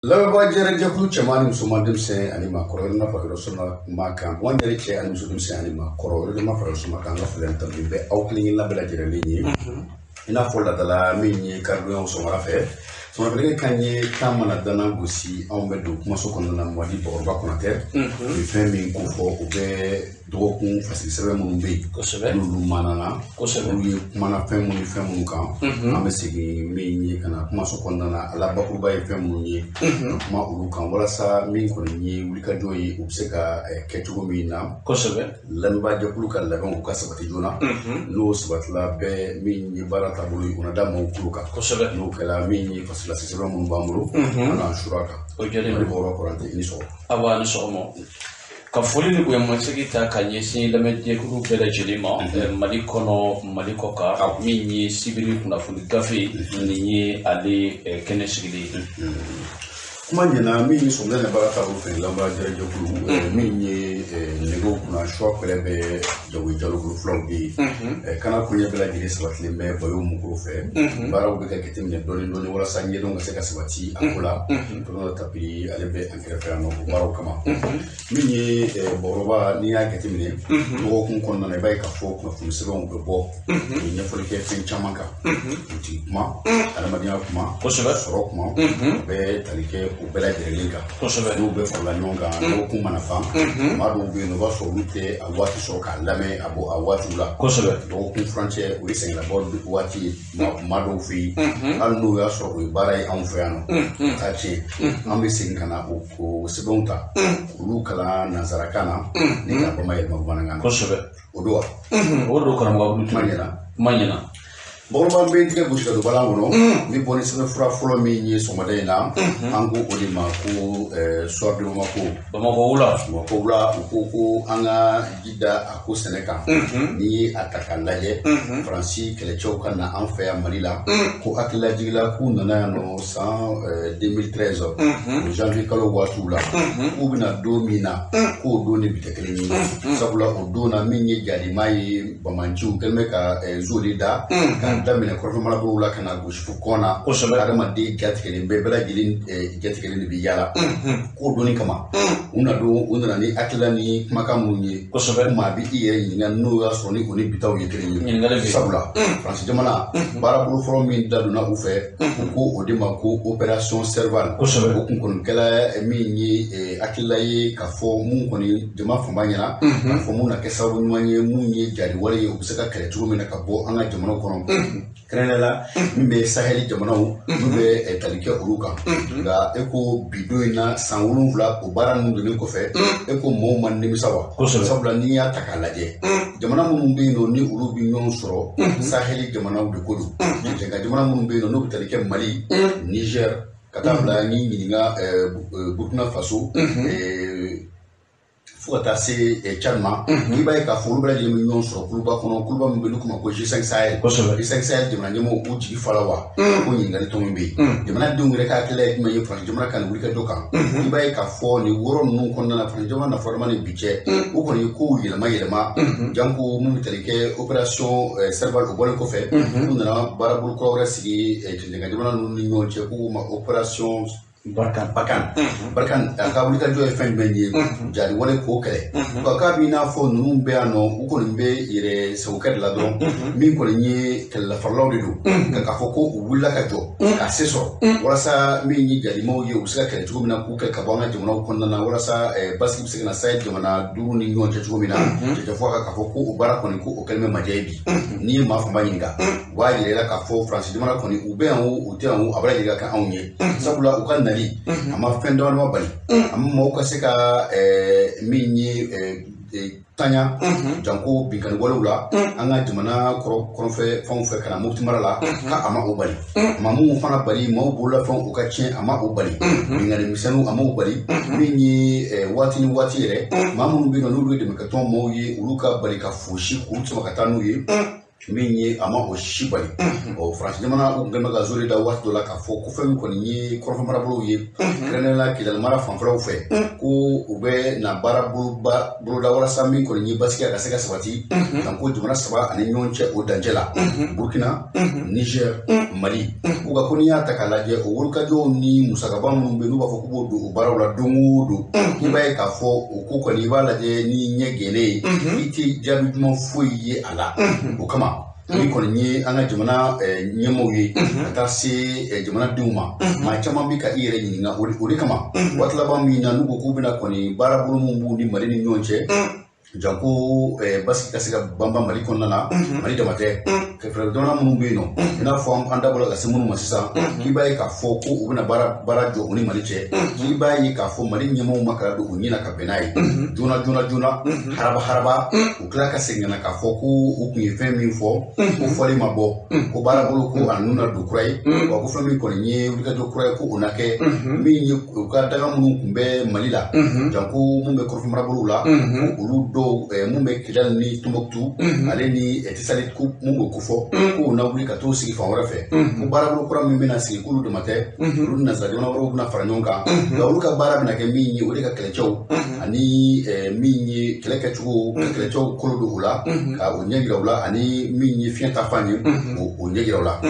Laba jere jakulu chamani musoma demse ani makoro na fakiro sona maka wandere che ani musu demse ani makoro de ma fakiro sona kan la fulen tambi be awkling la bela jere linyi ina fola dala minyi karbu soma rafe soma bele kanye tamana dana gosi awbe do kuma so kono na mwadi borba konater ni femi ko fo ube dokun fasili sebe mun be ko sebe lulu manana ko sebe wi mana femu ni femu kan ambe sigi minyi kana kuma so kono na ala ba ko bay femu ni kuma ulu kan wala sa min ko ni wuli ka joyi ubseka ketugo mina ko sebe lamba jakulu kan la ko sabati jona no sabatla be minyi barata bulu una damo kuluka ko sebe no kala minyi fasila sebe mun bamuru ana shuraka o jere ni boro korante ini so awa ni so mo ka foli ni ko mo sigi ta kanye sin da me je ku bela jilima mali kono mali koka minyi sibiri kuna fuli gafi ni ali kene sigili kuma nyina minyi so na barata bulu fe lamba jere jakulu minyi nego kuna shop lebe jawi jalu bulu flog bi kana kunya bela jili sabatli me bayo mukuru fe bara ubi ka ketimne doni wala sanye donga seka sabati akula tono tapi alebe ankere no baro kama minyi boroba ni ya ketimne to kun konna na bay ka fo ko fum sebon be bo ni fo ke fen chamaka ti ma ala madiya kuma ko sebe soro kuma be talike ko bela jili linka ko sebe no be fo la nyonga no kuma na fam ma do be no ba so lute a wati so ka lame abo a wati la ko sebe do kun frontier o sen la bod wati ma do fi al no ya so o barai an fayano tachi ambe sin kana o sebonta lu kala nazarakana ni ka ba mai magwana ngana ko sebe odo kana mo manyana Borba mbenti ke bushka do balangono ni boni sebe fura folo mi ni somadena angu odima ku sordi Bamako ula ko anga gida aku seneka ni ataka laje franci kelecho kana anfa ya malila ko akila jigla ku nana no 2013 ko janvier kalo watula ku bina domina ko doni bitekeleni sabula odona minye jadi mai bamanju kelmeka zolida damine ko mala bo wala kana go shifu kona adama de gatkele be bela gilin gatkele ni biyala ko doni kama una ni akila ni maka munye ko sobe ma bi iye ni no ya so ni oni bitaw yekere ni ngale sabula france jamana bara bulu from min daduna ufe ko odema ko opération serval ko sobe ko kun kala mi ni akila yi ka fo mun ko ni jama fo banyana ka fo mun na kesa wonye munye jari wala ye ubsaka kale tugo mina ka bo anga jamana kono Krenela mbe saheli jamanaw mbe talike uluka nga eko bidoina sanwulunfla o bara nundu ni ko fe eko mo man ni misawa sabula ni ya takalaje jamana mun be no ni ulu bi nyon soro saheli jamanaw de kodu jenga jamana mun be no talike Mali Niger katabla ni nyinga Burkina Faso fota se charma ni bay ka fulu bra jemi nyon so kuluba kono kuluba mbelu kuma ko G5 Sahel G5 Sahel de manimo uji falawa ko nyingari to mbe de mana dungre ka kele me yefra de mana kan wulika dokan ni bay ka fo ni woro nun kon na fa de mana forma ni biche o ko ni ko yela mayelma janko mu teleke opération serval o bol ko fe na barabul ko resi de ga de mana nun nyon che ko ma opération Barkan ka wuli ka joye fen benye jadi wale ko kele ko ka bi na fo num be ano ko nimbe ire so kede la don min ko ni kala farlaw de do ka fo ko wulla ka jo ka seso wala sa min ni jadi mo ye usaka kele to mina ku ka ka banga jumna ko na wala sa baski bisina side jumna duru ni nyon je to mina je fo ka fo ko bara ko ni ko kelme majebi ni ma fa banyinga wa ire la ka fo france jumna ko ni ube an o te an abra ire ka anye sabula o kan ama fendo no bali ama mo ko se ka minyi tanya janko binkan wala anga jamana koronfe fonfe kana mufti marala ka ama obali mamu fana bali mo bola fon o ka chen ama obali ngani misanu ama obali minyi wati re mamu bi no lu de mekaton mo yi uluka bali ka fushi ku tsoma katanu yi minye ama o shibali o France jamana o ngema ga zori da wato la ka fo ko fem ko ni ko fa mara bulu ye krenela ki dal mara fan fro fe ko ube na bara bulu da wala sami ko ni baskiya ga sega sabati dan ko jamana saba ani nyonche o danjela Burkina Niger Mali ko ga kuni ya takalaje o wulka jo ni musagaba mun be no ba fo ko bodu o bara wala dongudu ki bay ka fo o ko ni bala je ni nyegele iti jabi mo fuye ala o kama ni ko ni anga jamana nyemo yi ta se jamana duma ma chama bi ka ire ni nga uri kama watla ba mi na nugo ko bina ko ni bara bulu mumbu ni mari ni nyonche janko basi kasika bamba mali konna mali damate ke fra dona mun bino ina fo anda bola ga simun masisa kibai ka fo ko ubina bara jo oni mali che kibai ka fo mali nyemo makara do unyina ka benai juna haraba ukla ka singana ka fo ko ukunye femi fo ko foli mabo ko bara bolo ko anuna do kurai ko ko fami ko nye ulika do kurai ko unake mi nyi ka daga mun kumbe mali la janko mun be ko fumara bolo la ulu do mumbe kidal ni Tumbuktu ale ni tisalit ku mungo kufo ko na wuli ka to sigi fa wara fe ko bara bolo kura mi na sigi kulu do mate run na zadi na woro na faranyonka ga wulu ka bara na ke mi ni wuli ka kelecho ani mi ni keleka chugo ka kelecho kulu do ula ka onyegira ula ani mi ni fienta fanyi o onyegira ula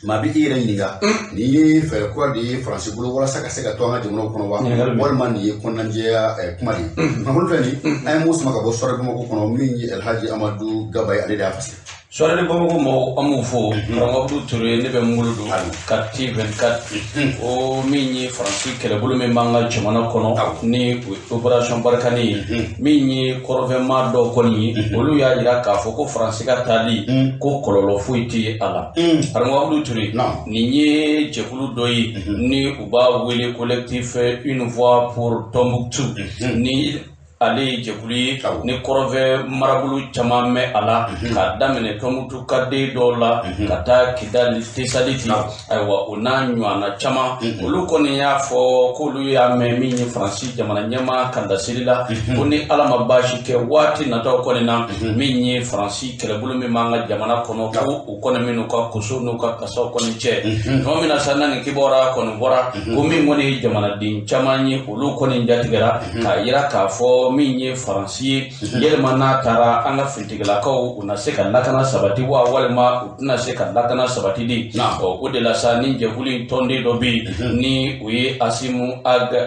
ma bi ire ninga ni fe ko di France bulu wala saka saka to nga jumno kono wa wal man ni ko nanjea kumali ma hol feni ay musu maka bo sore mo ko kono minni El Hadji Amadou Gabay ali da fasi sore de bomo mo amu fo rango du touré ne be muludu katti 24 o minni France kele bulu me manga jamana kono ni opération barkani minni korve ma do koni bulu ya ira ka fo ko France ka tali ko kololo fuiti ala rango du touré ni nye jekulu doyi ni uba wele collectif une voix pour Tombouctou ni ali jekuli ni korove marabulu chamame ala ka damene Tombouctou kade dola kata kidali tisaliti aywa unanywa na chama uluko ni yafo kulu ya memini Francis jamana nyama kanda silila kuni ala mabashi ke wati natao kone na minyi Francis kelebulu mimanga jamana kono ku ukone minu ka kusunu ka kaso kone che nomina sana ni kibora kono bora kumi mwani jamana din chamanyi uluko ni njatigera ka ira ka fo minye Francis yelma na tara anga fintigala ko unaseka lakana sabati wa walma unaseka lakana sabati di o udela sa ninje huli tonde dobi ni uye Asimu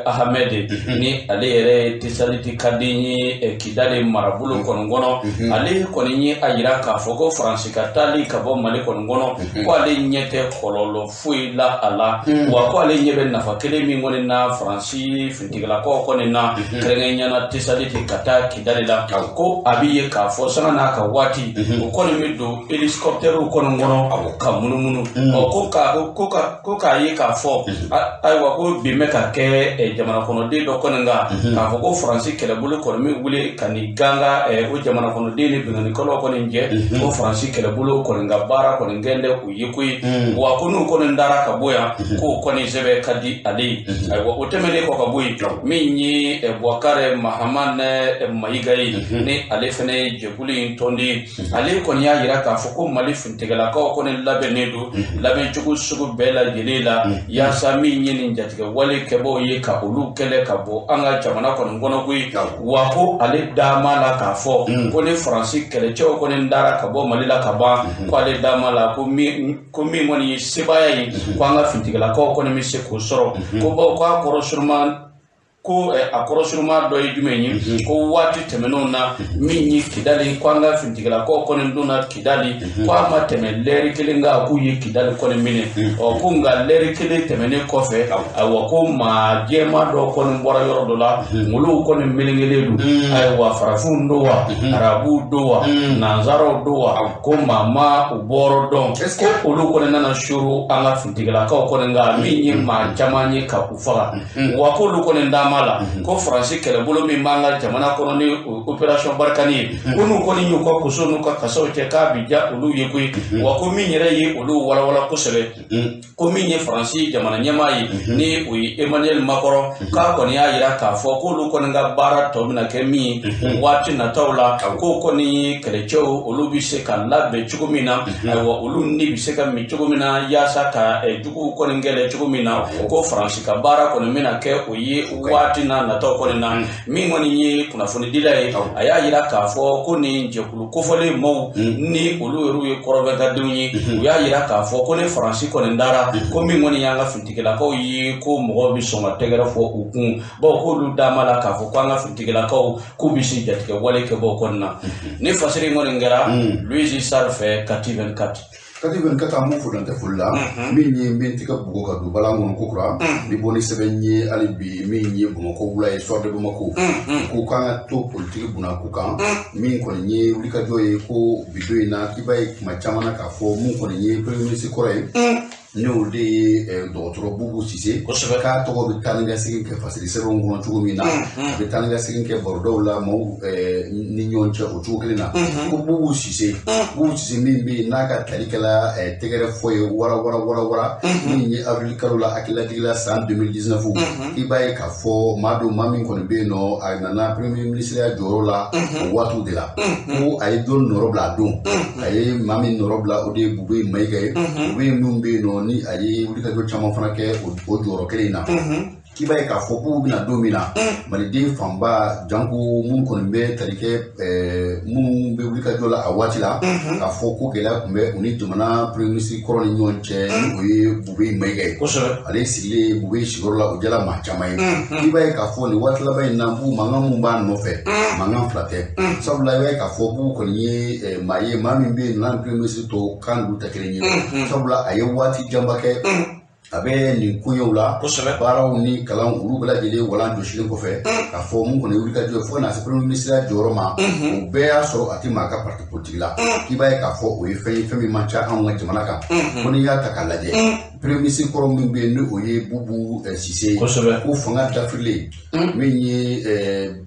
Ahmed ni alere tisaliti kadini kidale marabulu konongono ale koninyi ayira ka foko Francis katali kabo male konongono ko ale nyete kololo fuila ala wa ko ale nyebe nafakele mi ngone na Francis fintigala ko konena krengenya na tisaliti kata kidale la ko abiye ka fo sana na ka wati ko ni mido helicopter konongono ka munumunu ko ka ye ka fo aywa ko bime ka ke jamana kono de do konanga ka fo ko Francis kele bulu ko mi wule kani ganga o jamana kono de ni bingani kolo ko nje ko Francis kele bulu ko nga bara ko ngende ku yikui wa kunu ko ndara ka boya ko ni sebe kadi ali aywa o temele ko ka boyi minyi Bouakare Mahamane Mayigai ni ale fene jekuli tondi ale ko ya yira ka fo ko mali fintigala ko ni labenedu laben chugu sugu bela jelela ya sami nyini njatiga wale kebo ye ka ulu kele ka bo anga jamana ko ngono gui wa ko ale dama la ka fo ko ni Francis kele cho ko ni ndara ka bo mali la ka ba ko ale dama la ko mi moni sibaya yi ko anga fintigala ko ni mi se ko soro ko bo ko akoro surman ko akorosuruma do yidumenyi ko wati temeno na minyi kidali kwanga fintigala ko konen duna kidali kwa ma temeleri kelinga ku yi kidali konen mine o kunga leri kele temene kofe awa ko ma jema do konen bora yoro dola mulu konen melengeledu ay wa farafundo wa arabu do wa nanzaro do wa ko mama uboro don ko ulu konen na shuru anga fintigala ko konen ga minyi ma jamanye ka ufaga wa ko lu konen dama damala ko France kele bolo mi manga jamana kono ni operation barkani kunu ko ni ko ko so no ka kaso te ka bija ulu ye ko wa ko mi nyere ye ulu wala wala ko sele ko mi nye France jamana nyama yi ni wi Emmanuel Macron ka ko ni ayira ka fo ko lu ko nga bara to na ke mi wati na tawla ko ni kele cho ulu bi se kan labbe chugumina wa ulu ni bi se kan mi chugumina ya saka jugu ko ngele chugumina ko France ka bara ko mina ke oyi wati na to ko na mi ngoni yi kuna funi dilay aya yira ka fo ko ni je kulu ko fole mo ni ulu ru ko robe ga dunyi ya yira ka fo ko ni France ko ndara ko mi ngoni yanga fitikela ko yi ko mo bi so ma tegera fo ukun bo ko lu damala ka fo ko anga fitikela ko bisi jatike wale ke bo ko na ni fasiri ngoni ngara Louis Sarfe 24 amu fudante fulla minni mentika bugo ka du bala ngon ko kura ni boni sebenye ali bi minni bugo ko wula e sorde bu mako ko kanga to politique buna ko kan min ko ni wuli ka joye ko bidoy na kibay ma chamana ka fo mun ko ni premier ministre kore ni o de docteur Boubou Cissé ka to ko bitanga sigin ke fasiri seron ngono to mi na bitanga sigin ke bordeaux la mo ni nyonche o to kelina ko Boubou Cissé min bi naka tarikala tegere foye wara ni avril karola akila digla san 2019 ibaye ka fo madu mami ko be no agna premier ministre ya jorola watu de la ko ay don norobla don ay mami norobla o de Boubou maygay we mumbe no ni ayi wuli ka do chama fana ke o joro kelina kibaye ka fo bu bina domina mali den famba jango mun ko be tarike mun be wuli ka do la awati la ka fo ko gela kumbe uni jumana premier ministre koroni nyonche ni oye Boubou maygay ale sile Boubou shigorola o jala ma chama kibaye ka fo ni watla bay na bu manga mun ba no fe manga flate sabula bay ka fo bu ko ni maye mami be na premier ministre to kan du takeleni sabula aye wati jamba ke abe ni kunyo la baraw ni kalan ulu bala jele wala do shilin ko fe ka fo mun ko ne wuri ka jo fo na premier ministre joroma o be ya so ati maka parti politique la ki baye ka fo o fe mi mancha an wa jamana ka ko ni ya takalaje premier ministre ko min be no o ye Boubou Cissé ko fanga d'Afrique min ye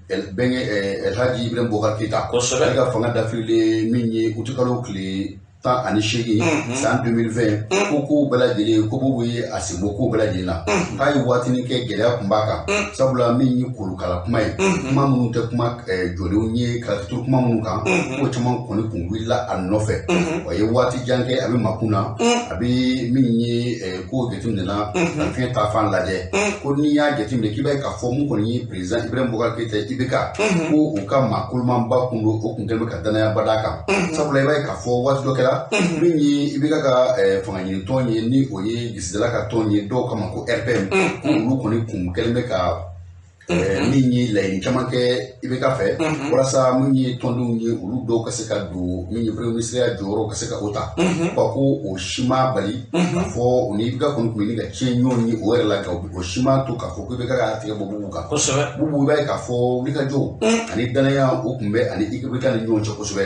el Hadji Ibrahim Boubacar Keita ka fanga d'Afrique min ye utukalo kle ani shegi san 2020 koko balajele ko bobo ye asimo ko balajele na kai watini ke gele kumbaka sabula min yi kulukala kuma yi kuma mun te kuma jole unye ka tur kuma mun kan ko chama ko ni kunwila anofe o ye wati jange abi makuna abi min yi ko getim na afin ta fan laje ko ni ya getim de kibai ka fo mun ko ni president Ibrahim Boubacar Keita ibeka ko o ka makulman ba kundo o kuntel ka dana ya badaka sabula bai ka fo wati dokela minyi ibika ka fangani tonye ni oye gisidala ka tonye do kama ko RPM ko lu ko ni kum kelme ka minyi lay chamanke ibika fe wala sa minyi tondu ni ulu do ka se ka do minyi premier ministre ya joro ka se ka ota ko o shima bali fo oni ibika ko ni ga chenyo ni o la ka o shima to ka fo ko ibika ka ati Boubou ka Boubou bai ka fo ibika jo ani dana ya o kumbe ani ibika ni nyoncho ko sobe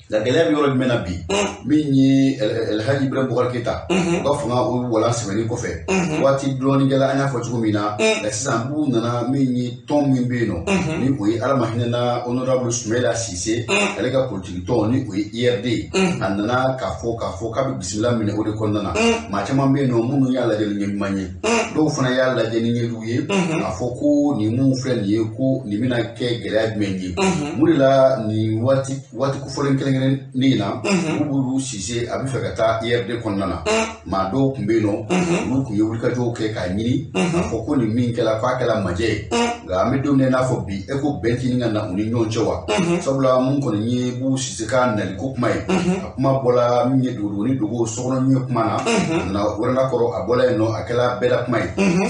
la gele bi yoro mena bi minyi el Hadji Ibrahim Boubacar Keita ko fanga o wala semeni ko fe wati drone gela anya fo chugumina la sisan bu nana ni tom mimbeno ni oyi ala mahina honorable Soumaïla Cissé ale ka politique ton ni oyi IRD anana ka fo ka bi bismillah mine o de konnana ma chama mbeno munu ya la de ni manye do fana ya la de ni duye afoko ni mu friend ye ko ni mina ke gele menyi mulila ni wati ku folen kelen ni na Boubou Cissé abi fekata IRD konnana ma do kumbeno lu ku yewul ka jo ke ka nyini afoko ni min kala fa kala maje ga mi dum ne na fo bi e ko benti ni na uni nyonche wa sabula mun ko ni Boubou Cissé kan na ko kuma kuma bola mi ni do ni do so no ni kuma na wala koro abola no akela bela kuma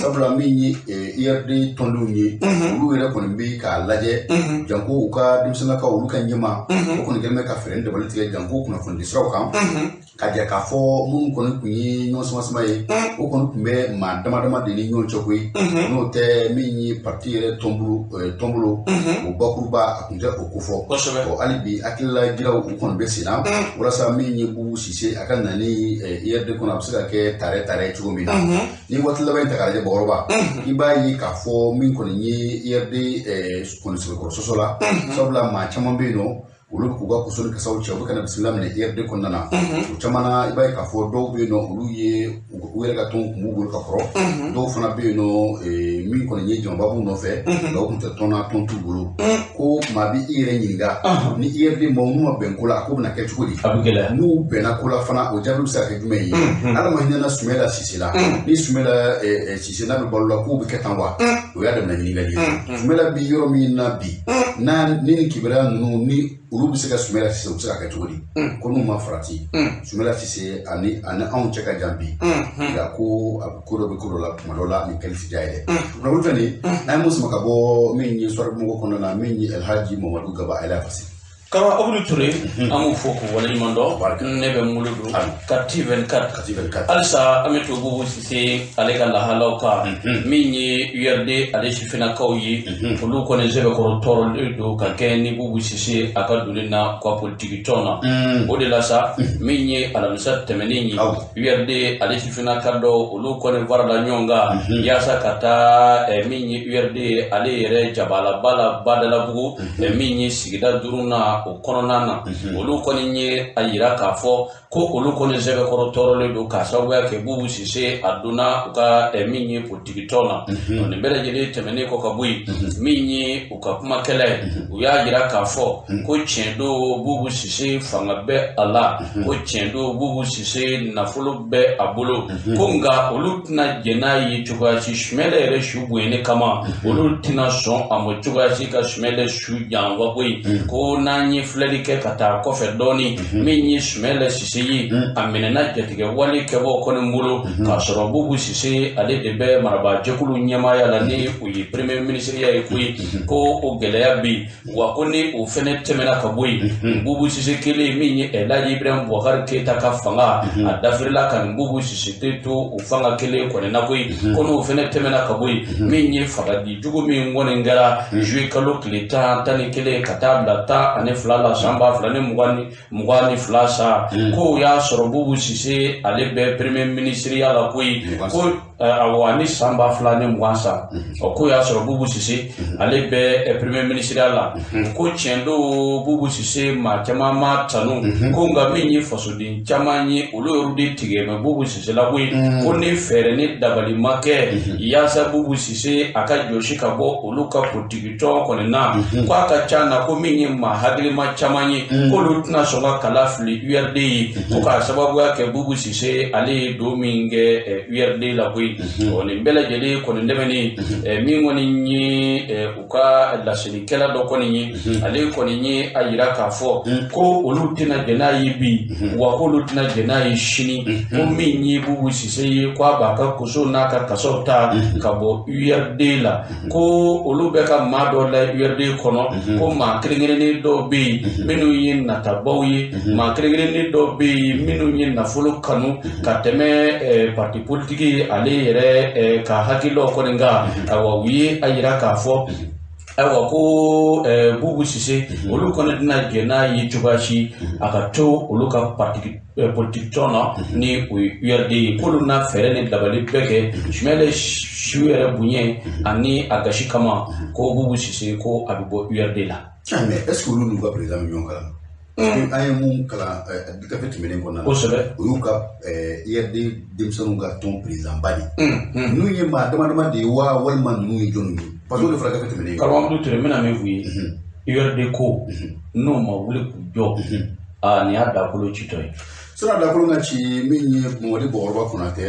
sabula mi ni IRD tondu ni lu wele ko bi ka laje janko ka dimsana ka ulu kan nyima ko ni gelme ka feren de balti janko kuna fo ndisro kan kaja ka fo mun ko ni kunyi nyonso masma ye o ko ni kumbe ma dama de ni nyonche ko no te mi ni parti kɛ tɔnbolo o bakuruba a kun tɛ o kofɔ hali bi hakilila jiraw u kɔni bɛ sen na walasa min ye Bubu Sise a ka na ni IRD kɔnɔ a bɛ se ka kɛ tare cogo min na ni waati laban in ta k'a lajɛ Bakɔrɔba i b'a ye k'a fɔ min kɔni ye IRD kɔni sɛbɛkɔrɔ sɔsɔ la sabula maa caman bɛ yen nɔ olu k'u ka kusoni kasaw cɛ u bɛ ka na bisimila minɛ IRD kɔnɔna na o caman na i b'a ye k'a fɔ dɔw bɛ yen nɔ olu ye u yɛrɛ ka tɔn kun b'u bolo ka kɔrɔ dɔw fana bɛ yen nɔ min kɔni ye jamababu nɔfɛ dɔw tun tɛ tɔn t'u bolo ko maa bɛ i yɛrɛ ɲininka ni IRD maaw n'u ma bɛn ko la a ko bɛna kɛ cogo di n'u bɛnna ko la fana o jaabi bɛ se ka kɛ jumɛn ye adama hinɛna Sumala Sise la ni Sumala Sise n'a bɛ balo la k'u bɛ kɛ tan wa o y'a daminɛ ɲininkali ye Sumala bi yɔrɔ min na bi ni nin kibaruya ninnu ni olu bɛ se ka Sumala Sise u bɛ se ka kɛ cogo di ko n'u ma farati Sumala Sise ani anw cɛ ka jan bi nka ko ko dɔ bɛ ko dɔ la tuma dɔ la nin kɛli ja ye dɛ olu fɛn nin n'an ye mun sama ka bɔ min ye sɔrɔ mɔgɔ kɔnɔna na min ye Elhaji Mamadu Gaba Ala Fasi Kara Abdou Touré an b'u fɔ k'u waleɲuman dɔn ne bɛ Mulu don ka T24 halisa an bɛ to Bubu Sise ale ka lahalaw kan min ye URD ale sifinnakaw ye olu kɔni sɛbɛkɔrɔ tɔɔrɔlen don ka kɛ ni Bubu Sise a ka donni na ka politiki tɔn na o de la sa min ye alamisa tɛmɛnen ye URD ale sifinnaka dɔ olu kɔni farala ɲɔgɔn kan yaasa ka taa min ye URD ale yɛrɛ jabalaba la Badalabugu min ye sigida 5 na o kɔnɔna na olu kɔni ye a yira k'a fɔ ko olu kɔni sɛbɛkɔrɔ tɔɔrɔlen don k'a sababuya kɛ Bubu Sise a donna u ka min ye politiki tɔn na nin bɛɛ lajɛlen tɛmɛnen kɔ ka bɔ yen min ye u ka kumakɛla ye u y'a yira k'a fɔ ko tiɲɛ don Bubu Sise fanga bɛ a la ko tiɲɛ don Bubu Sise nafolo bɛ a bolo ko nka olu tɛna jɛn n'a ye cogoya si Sumala yɛrɛ su bonyani kama olu tɛna sɔn a ma cogoya si ka Sumala su janfa ko yen ko n'an ye filɛli kɛ ka taa kɔfɛ dɔɔni min ye Sumala Sise ye a minɛna jatigɛ wale kɛbɔ kɔni bolo k'a sɔrɔ Bubu Sise ale de bɛ marabaa jɛkulu ɲɛmaaya la ni o ye premier ministre ye koyi ko o gɛlɛya bi wa ko ni o fɛnɛ tɛmɛna ka bɔ yen Bubu Sise kelen min ye Elhaji Ibrahima Boubacar Keita ka fanga a dafirila ka nin Bubu Sise to o fanga kelen kɔni na koyi ko n'o fɛnɛ tɛmɛna ka bɔ yen min ye fagadi jugu min kɔni kɛra juillet kalo tile 11 ka taa bila 12 la san 2022 sa ko o y'a sɔrɔ Bubu Sise ale bɛ premier ministeriya la koyi ko awɔ ani san 2020 sa ko y'a sɔrɔ Bubu Sise ale bɛ premier ministeriya la ko tiɲɛ don Bubu Sise maa caman ma tanu ko nka min ye fasoden caman ye olu y'olu de tigɛ mɛ Bubu Sise la koyi ko ni fɛɛrɛ ni dabali ma kɛ yaasa Bubu Sise a ka jɔsi ka bɔ olu ka politiki tɔn kɔni na ko a ka ca na ko min ye maa hakilima caman ye k'olu tɛna sɔn ka kala fili URD ye ko k'a sababuya kɛ Bubu Sise ale ye don min kɛ URD la koyi nin bɛɛ lajɛlen kɔni dɛmɛni min kɔni ye u ka lasilikɛla dɔ kɔni ye ale kɔni ye a yira k'a fɔ ko olu tɛna jɛn n'a ye bi wa k'olu tɛna jɛn n'a ye sini ko min ye Bubu Sise ye ko a b'a ka koso n'a ka kasaw ta ka bɔ URD la ko olu bɛ ka maa dɔ la URD kɔnɔ ko maa kelen-kelennin dɔw bɛ yen minnu ye natabaw ye maa kelen-kelennin dɔw bɛ yen minnu ye nafolo kanu ka tɛmɛ parti politiki ale yɛrɛ ka hakilaw kɔni kan awa u ye a yira k'a fɔ ayiwa ko Bubu Sise olu kɔni tɛna jɛn n'a ye cogoya si a ka to olu ka politiki tɔn na ni o ye URD ye k'olu na fɛɛrɛ ni dabali bɛɛ kɛ Sumala su yɛrɛ bonya ani a gasi kama ko Bubu Sise ko a bɛ bɔ URD la. mais est-ce que olu n'u ka président bɛ ɲɔgɔn kalan an ye mun kalan gafe tɛmɛnen kɔnɔna na kosɛbɛ o y'u ka IRD denmisɛnninw ka tɔn président ba de n'u ye maa dama de ye wa walima ninnu ye jɔnw ye parce que o de fɔra gafe tɛmɛnen Karamɔgɔ Abdou Touré n bɛna min f'u ye URD ko n'o ma wuli k'u jɔ nin y'a dakolo citɔ ye sira dakolo ka ci min ye Mamadi Bakɔrɔba Konatɛ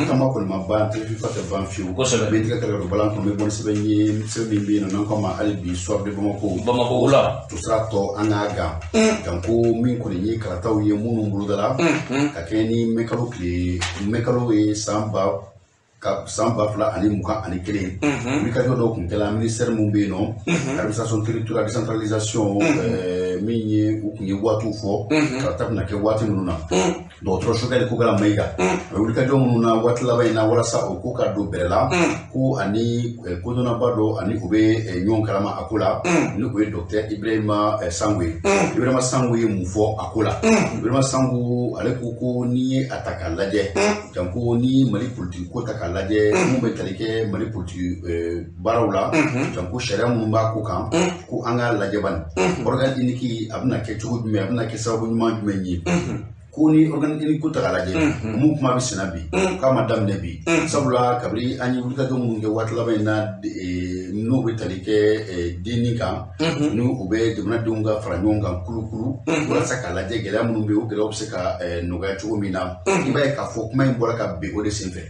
kama kɔni ma ban télévision tɛ ban fiyewu kosɛbɛ min tigɛ kɛlɛ balan kɔnɔ bɛ bɔ sɛbɛn ye sɛbɛn min bɛ yen n'an kama hali bi soir de Bamako la to sira tɔ an k'a gan ko min kɔni ye kalataw ye minnu bolodala ka kɛ ni mɛkalo ye san 2021 wuli ka jɔ dɔw kun kɛla ministère mun bɛ yen nɔ administration territoriale décentralisation min ye u kun ye waatiw fɔ karata bɛna kɛ waati minnu na dɔgɔtɔrɔso kɛlen ko kɛra Mayiga wulikajɔ minnu na waati laban in na walasa o ko ka don bɛrɛ la ko ani kodɔnnaba dɔ ani u bɛ ɲɔgɔn kalama a ko la ni o ye Dr Ibrahima Sango ye Ibrahima Sango ye mun fɔ a ko la Ibrahima Sango ale ko n'i ye a ta k'a lajɛ janko ni Mali politiki ko ta k'a lajɛ mun bɛ tali kɛ Mali politiki baaraw la janko sariya minnu b'a ko kan ko an k'a lajɛ bani organe unique a bɛna kɛ cogo jumɛn a bɛna kɛ sababu ɲuman jumɛn ye ko ni organe unique ko ta k'a lajɛ mun kuma bɛ senna bi k'a ma daminɛ bi sabula kabiri an ye wulikajɔ minnu kɛ waati laban in na n'u bɛ tali kɛ denni kan ni u bɛ jamanadenw ka fara ɲɔgɔn kan kulukulu walasa k'a lajɛ gɛlɛya minnu bɛ yen o gɛlɛyaw bɛ se ka nɔgɔya cogo min na i b'a ye k'a fɔ kuma in bɔra ka bɛn o de senfɛ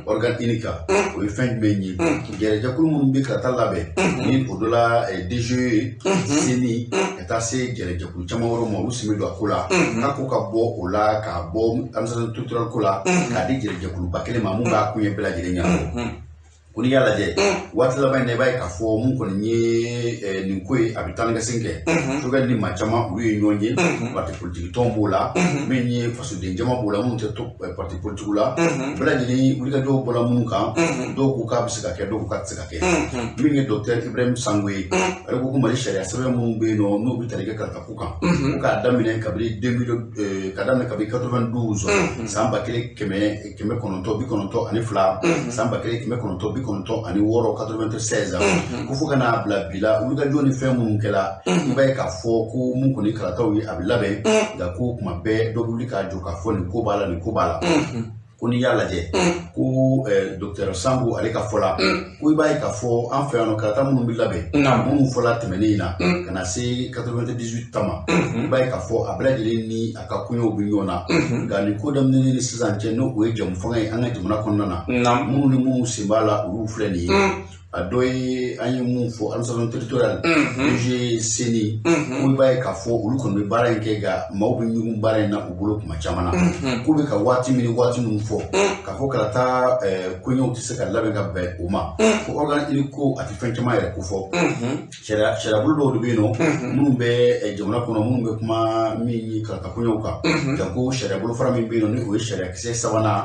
organe unique o ye fɛn jumɛn ye gɛrɛjɛkulu minnu bɛ karata labɛn ni o dɔ la DGE CENI ka taa se gɛrɛjɛkulu caman wɛrɛw ma olu sen bɛ don a ko la k'a ko ka bɔ o la k'a bɔ administration territoriale ko la k'a di gɛrɛjɛkuluba kelen ma mun b'a kun ye bɛɛ lajɛlen ɲɛnabɔ ko n'i y'a lajɛ waati laban in na i b'a ye k'a fɔ mun kɔni ye nin ko ye a bɛ taa ni ka segin kɛ cogoya ni maa caman olu ye ɲɔgɔn ye parti politique tɔnw b'o la min ye fasoden jama b'o la minnu tɛ to parti politique la bɛɛ lajɛlen wulikajɔw bɔra minnu kan dɔw ko k'a bɛ se ka kɛ dɔw ko k'a tɛ se ka kɛ min ye Dr Ibrahima Sango ye ale ko Mali sariya sɛbɛn minnu bɛ yen nɔ n'u bɛ tali kɛ karatako kan ko k'a daminɛ kabini 92 san 1992 san 1992 ani 96 ko fo kana bila bila wulikajɔ ni fɛn minnu kɛla i b'a ye k'a fɔ ko mun kɔni karataw ye a bɛ labɛn nka ko kuma bɛɛ dɔ bɛ wuli k'a jɔ k'a fɔ nin ko b'a la nin ko b'a la ko n'i y'a lajɛ ko Dr Sango ale ka fɔ la ko i b'a ye k'a fɔ an fɛ yan nɔ karata minnu bɛ labɛn minnu fɔla tɛmɛnen in na ka na se 98 ta ma i b'a ye k'a fɔ a bɛɛ lajɛlen ni a ka kɔɲɔw bɛ ɲɔgɔn na nka nin ko daminɛ ni sisan cɛ n'o ye jamu fanga ye an ka jamana kɔnɔna na minnu ni minnu sen b'a la olu filɛ nin ye a dɔ ye an ye mun fɔ administration territoriale DG CENI ko i b'a ye k'a fɔ olu kɔni bɛ baara in kɛ nka maaw bɛ ɲugun baara in na u bolo kuma caman na k'u bɛ ka waati min ninnu fɔ k'a fɔ karata kɔɲɔw tɛ se ka labɛn ka bɛn o ma ko organe unique ko a tɛ fɛn caman yɛrɛ ko fɔ sariyabolo dɔw de bɛ yen nɔ minnu bɛ jamana kɔnɔ minnu bɛ kuma min ye karata kɔɲɔw kan janko sariyabolo fara min bɛ yen nɔ ni o ye sariyakisɛ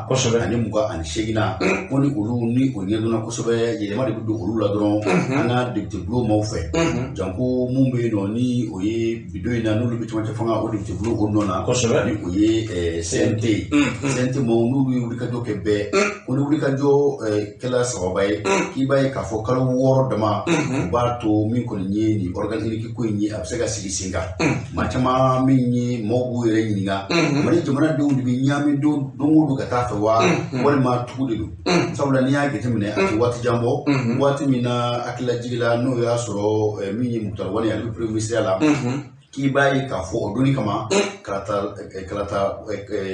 3 ani 28 ko ni olu ni o ɲɛdɔnna kosɛbɛ yɛlɛma de bɛ don olu la dɔrɔn an ka député bulon maaw fɛ janko mun bɛ yen nɔ ni o ye bidon in na n'olu bɛ cɛmancɛ fanga o député bulon o nɔ na ni o ye CNT maaw n'olu ye wulikajɔ kɛ bɛɛ ko ni wulikajɔ kɛla sababa ye k'i b'a ye k'a fɔ kalo 6 dama o b'a to min kɔni ye nin organe unique ko in ye a bɛ se ka sigi sen kan maa caman min ye maaw b'u yɛrɛ ɲininka Mali jamanadenw de bɛ ɲaami don o don ka taa fɛ wa walima tugu de don sabula n'i y'a jateminɛ a tɛ waati jan bɔ waati min na hakililajigi la n'o y'a sɔrɔ min ye Mukutari Wale ale bɛ premier ministère la k'i b'a ye k'a fɔ o donni kama karata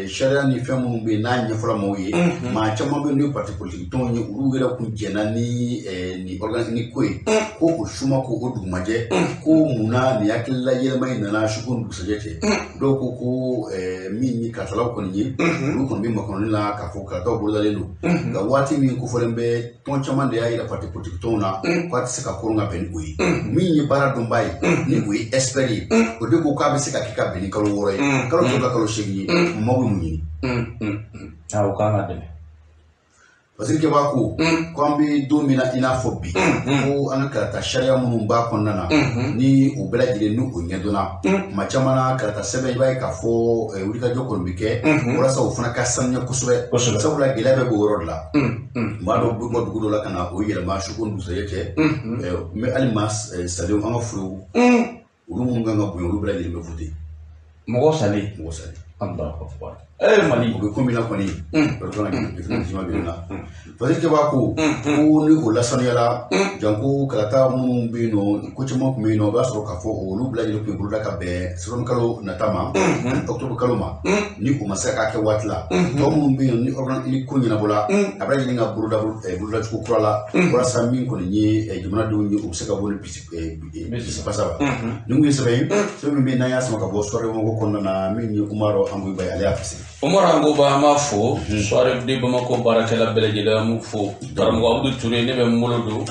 sariya ni fɛn minnu bɛ yen n'a ɲɛfɔla maaw ye maa caman bɛ yen n'o ye parti politique tɔnw ye olu yɛrɛ kun jɛnna ni nin organe unique ko ye ko o suma ko o dugumajɛ ko munna nin hakilila yɛlɛma in nana su ko dugusajɛ cɛ dɔw ko min ye karatalaw kɔni ye olu kɔni bɛ makɔnɔni la k'a fɔ karataw bolodalen don nka waati min kofɔlen bɛ tɔn caman de y'a yira parti politique tɔnw na k'a tɛ se ka koron ka bɛn ni o ye min ye baara dɔnba ye ni o ye expert ye o de ko k'a bɛ se ka kɛ ka bɛn ni kalo 6 ye kalo 7 ka kalo 8 ye maaw bɛ mun ɲini o kan ka dɛmɛ parce que b'a ko an bɛ don min na i n'a fɔ bi ko an ka karata sariya minnu b'a kɔnɔna na ni o bɛɛ lajɛlen ni o ɲɛdɔnna tuma caman na karata sɛbɛn i b'a ye k'a fɔ wulikajɔ kɔni bɛ kɛ walasa o fana ka sanuya kosɛbɛ sabula gɛlɛya bɛ b'o yɔrɔ de la n b'a dɔn bɔ dugu dɔ la ka na o yɛlɛma su ko dugusajɛ cɛ mɛ hali maa salenw an ka forow olu minnu kan ka bonya olu bɛɛ lajɛlen bɛ voter mɔgɔ salen Mali o bɛ ko min na kɔni o kan ka définitivement bɛ na parce que b'a ko ni o lasanuyala janko karata minnu bɛ yen nɔ ko caman tun bɛ yen nɔ o b'a sɔrɔ k'a fɔ olu bɛɛ lajɛlen tun ye boloda ka bɛn septembre kalo nata ma octobre kalo ma ni o ma se ka kɛ waati la tɔ minnu bɛ yen ni organe unique ko ɲɛnabɔla a bɛ lajɛlen ka bolodacogo kura la walasa min kɔni ye jamanadenw ye o bɛ se ka bɔ ni bisibasa la ni mun ye sɛbɛn ye sɛbɛn min bɛ yen n'an y'a sama ka bɔ soirée mɔgɔ kɔnɔna na min ye Umaru Angoyiba ye ale y'a fisi Umaru Angoyiba an b'a fo soirée de Bamako baarakɛla bɛɛ lajɛlen an b'u fo karamɔgɔ Abudu Ture ne bɛ n bolo don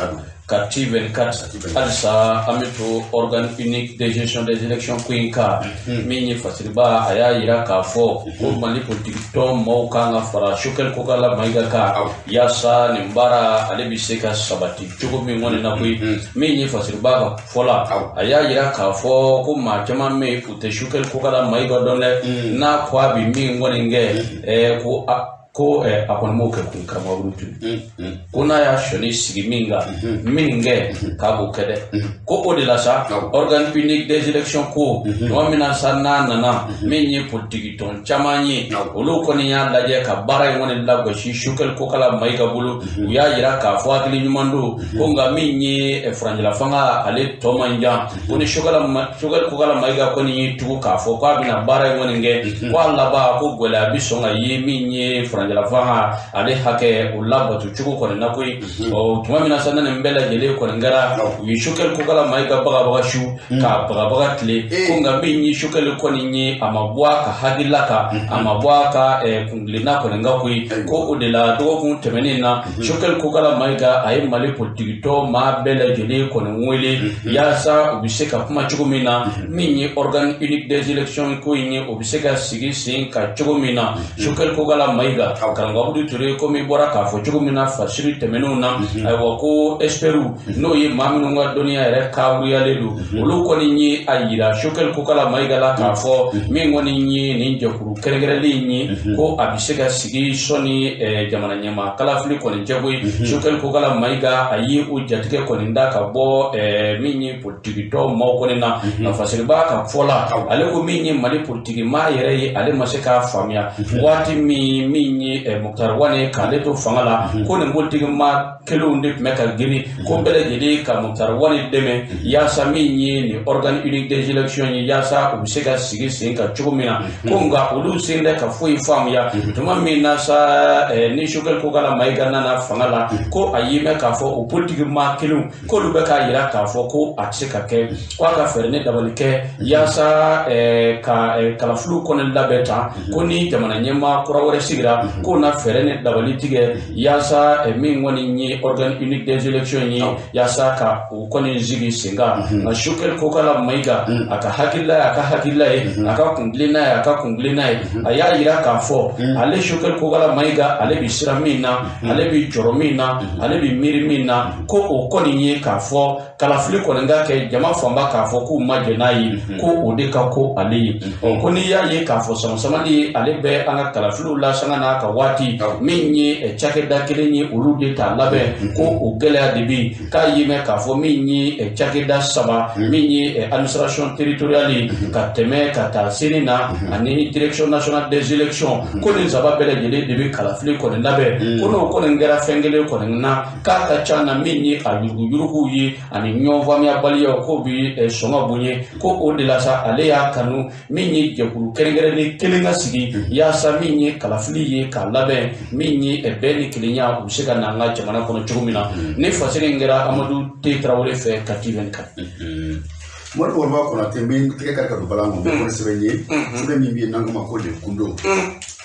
Quartier 24 alisa amito organe unique de gestion des élections Quinca minyi fasiriba aya ira kafo ko mali politique to mo kanga fara shukel ko kala maiga ka yasa nimbara alebiseka sabati chugo mi ngone na kui minyi fasiriba ka fola aya ira kafo ko ma jama me fute shukel ko kala maiga donle na kwa bi mi ngone nge ko akon mo ke kun kama wutu kuna ya shoni sigi minge kabo kede ko odela sa organe unique des élections ko no mina sanna nana minyi politique ton chamanyi olu ko ni ya laje ka bara ngone lago shi shukel ko kala maiga bulu ya yira ka fo akili nyumando ko nga minyi franjila fanga ale to manja ko ni shukel ko kala maiga ko ni tu ka fo ko bina bara ngone nge ko alla ba ko gola bisonga yi minyi la faha ale hake ulaba tu chuko ko na koi o tuma mina sanna mbela jele ko ngara wi shukel ko kala maiga baga shu ka baga tle ko ngambi ni shukel ko ni amabwa ka hadilaka amabwa ka kunglina ko ngakoi ko odela do ko temenina shukel ko kala maiga ay mali politique ma bela jele ko ngwele yasa ubiseka kuma chuko mina minyi organe unique des élections ko ni ubiseka sigi sin ka chuko mina shukel ko kala maiga ngabudu ture ko mi bora ka fo chugo mina fasiri temenu na ay wako esperu no ye maminu nga dunia re ka wuri alelu ulu ko ni ayira shukel ko kala maigala ka fo mi ngoni ni ninja kuru keregereli ni ko abisega sigi soni jamana nyama kala fli ko ni jabui shukel ko kala maiga ayi u jatike ko ninda ka bo minyi politique to mo ko na fasiri ba ka fola ale ko minyi mali politique ma yere ale maseka famia wati minyi Muktar wane kale to fangala ko ne boltigi ma kelo nde meka giri ko bele jeli ka Muktar wane deme ya sami ni organe unique des élections ni ya sa ubisega sigi sinka chugumina ko nga ulu sinde ka foi famya tuma mina sa ni shukel ko kala maiga na fangala ko ayime ka fo o boltigi ma kelo ko lu be ka yira ka fo ko atseka ke ko ka ferne dabalike ya sa kala flu ko ne labeta ko ni jamana nyema kurawore sigira ko na ferene dabali tige yasa min woni ni organe unique des élections ni yasa ka ko ni zigi singa na shukel ko kala maiga aka hakilla aka kunglina aya yira ka fo ale shukel ko kala maiga ale bi siramina ale bi joromina ale bi mirimina ko ko ni ka fo kala fli ko nga ke jama famba ka fo ku majenayi ko odeka ko ale ko ni ya ye ka fo sama ni ale be anga kala flu la sanga na ka wati minyi chake da kilenyi ulude ta labe ko ogela debi ka yime ka fo minyi chake da saba minyi administration territoriale ka teme ka ta senina ani direction nationale des élections ko ni zaba bele jele debi kala fli ko labe ko no ko ngera fengele ko na ka chana minyi ayugu yi ani nyova mi abali ko bi songa bunye ko odela sa ale ya kanu minyi jekuru kerengere ni kelenga sigi ya sa minyi kala fli ye ka labe minyi beni kilinya ubisega nanga jamana kono chugumina ne fasiri ngera Amadou T Traoré fe Quartier 24 mo do ba kono tembe tike ka do balango ko sebenye sube mi bi nanga ma ko le kundo